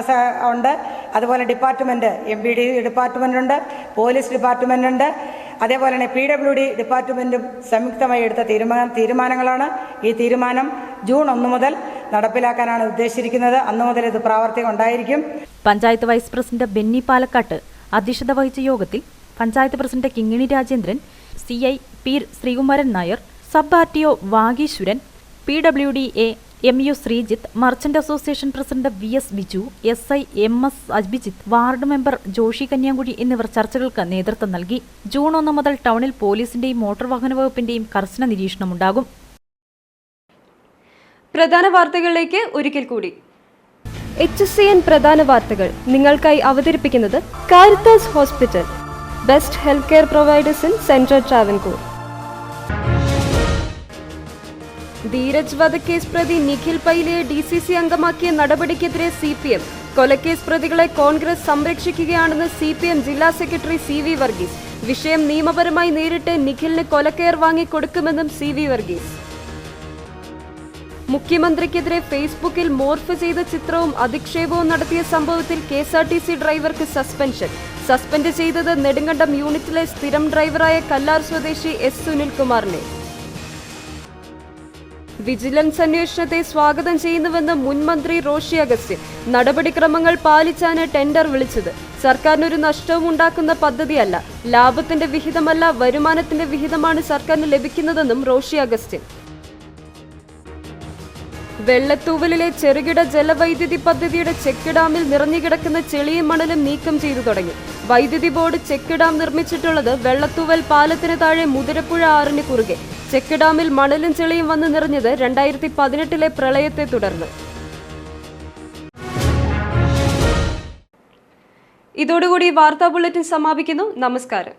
ഉണ്ട്, അതുപോലെ ഡിപ്പാർട്ട്മെന്റ് MPD ഡിപ്പാർട്ട്മെന്റ് ഉണ്ട്, പോലീസ് ഡിപ്പാർട്ട്മെന്റ് ഉണ്ട്, അതേപോലെ തന്നെ PWD ഡിപ്പാർട്ട്മെന്റും സംയുക്തമായി എടുത്ത തീരുമാനങ്ങളാണ്. ഈ തീരുമാനം ജൂൺ 1 മുതൽ നടപ്പിലാക്കാനാണ് ഉദ്ദേശിച്ചിരിക്കുന്നത്. അന്ന് മുതൽ ഇത് പ്രാവർത്തികം ഉണ്ടായിരിക്കും.
പഞ്ചായത്ത് വൈസ് പ്രസിഡന്റ് ബെന്നി പാലക്കാട്ട് അധ്യക്ഷത വഹിച്ച യോഗത്തിൽ panchayat president Kingini Rajendran, CI P Sreekumaran Nair, sub RTO Vageeswaran, PWDA MU Sreejith, merchant association president VS Biju, SI MS Abhijith, ward member Joshy Kanyankuzhi എന്നിവർ ചർച്ചകൾക്ക് നേതൃത്വം നൽകി. ജൂൺ 1 മുതൽ ടൗണിൽ പോലീസിന്റെയും മോട്ടോർ വാഹന വകുപ്പിന്റെയും കർശന നിരീക്ഷണമുണ്ടാകും.
പ്രധാന വാർത്തകളിലേക്ക് ഒരിക്കൽ കൂടി. HSCN പ്രധാന വാർത്തകൾ നിങ്ങൾക്കായി അവതരിപ്പിക്കുന്നത് Caritas hospital, best health care providers in central Travancore. Dheeraj വധക്കേസ് പ്രതി നിഖിൽ പൈലയെ DCC അംഗമാക്കിയ നടപടിക്കെതിരെ CPM. കൊലക്കേസ് പ്രതികളെ കോൺഗ്രസ് സംരക്ഷിക്കുകയാണെന്ന് CPM ജില്ലാ സെക്രട്ടറി CV വർഗീസ്. വിഷയം നിയമപരമായി നേരിട്ട് നിഖിലിന് കൊലക്കയർ വാങ്ങിക്കൊടുക്കുമെന്നും CV വർഗീസ്. മുഖ്യമന്ത്രിക്കെതിരെ ഫേസ്ബുക്കിൽ മോർഫ് ചെയ്ത ചിത്രവും അധിക്ഷേപവും നടത്തിയ സംഭവത്തിൽ KSRTC ഡ്രൈവർക്ക് സസ്പെൻഷൻ. സസ്പെൻഡ് ചെയ്തത് നെടുങ്കണ്ടം യൂണിറ്റിലെ സ്ഥിരം ഡ്രൈവറായ കല്ലാർ സ്വദേശി S സുനിൽകുമാറിനെ. വിജിലൻസ് അന്വേഷണത്തെ സ്വാഗതം ചെയ്യുന്നുവെന്ന് മുൻ മന്ത്രി റോഷി അഗസ്റ്റിൻ. നടപടിക്രമങ്ങൾ പാലിച്ചാണ് ടെൻഡർ വിളിച്ചത്. സർക്കാരിനൊരു നഷ്ടവും ഉണ്ടാക്കുന്ന പദ്ധതിയല്ല, ലാഭത്തിന്റെ വിഹിതമല്ല വരുമാനത്തിന്റെ വിഹിതമാണ് സർക്കാരിന് ലഭിക്കുന്നതെന്നും റോഷി അഗസ്റ്റിൻ. വെള്ളത്തൂവലിലെ ചെറുകിട ജലവൈദ്യുതി പദ്ധതിയുടെ ചെക്ക് ഡാമിൽ നിറഞ്ഞുകിടക്കുന്ന ചെളിയും മണലും നീക്കം ചെയ്തു തുടങ്ങി. വൈദ്യുതി ബോർഡ് ചെക്ക് ഡാം നിർമ്മിച്ചിട്ടുള്ളത് വെള്ളത്തൂവൽ പാലത്തിന് താഴെ മുതിരപ്പുഴ ആറിന് കുറുകെ. ചെക്ക് ഡാമിൽ മണലും ചെളിയും വന്ന് നിറഞ്ഞത് 2018 പ്രളയത്തെ തുടർന്ന്. ഇതോടുകൂടി വാർത്താ ബുള്ളറ്റിൻ സമാപിക്കുന്നു. നമസ്കാരം.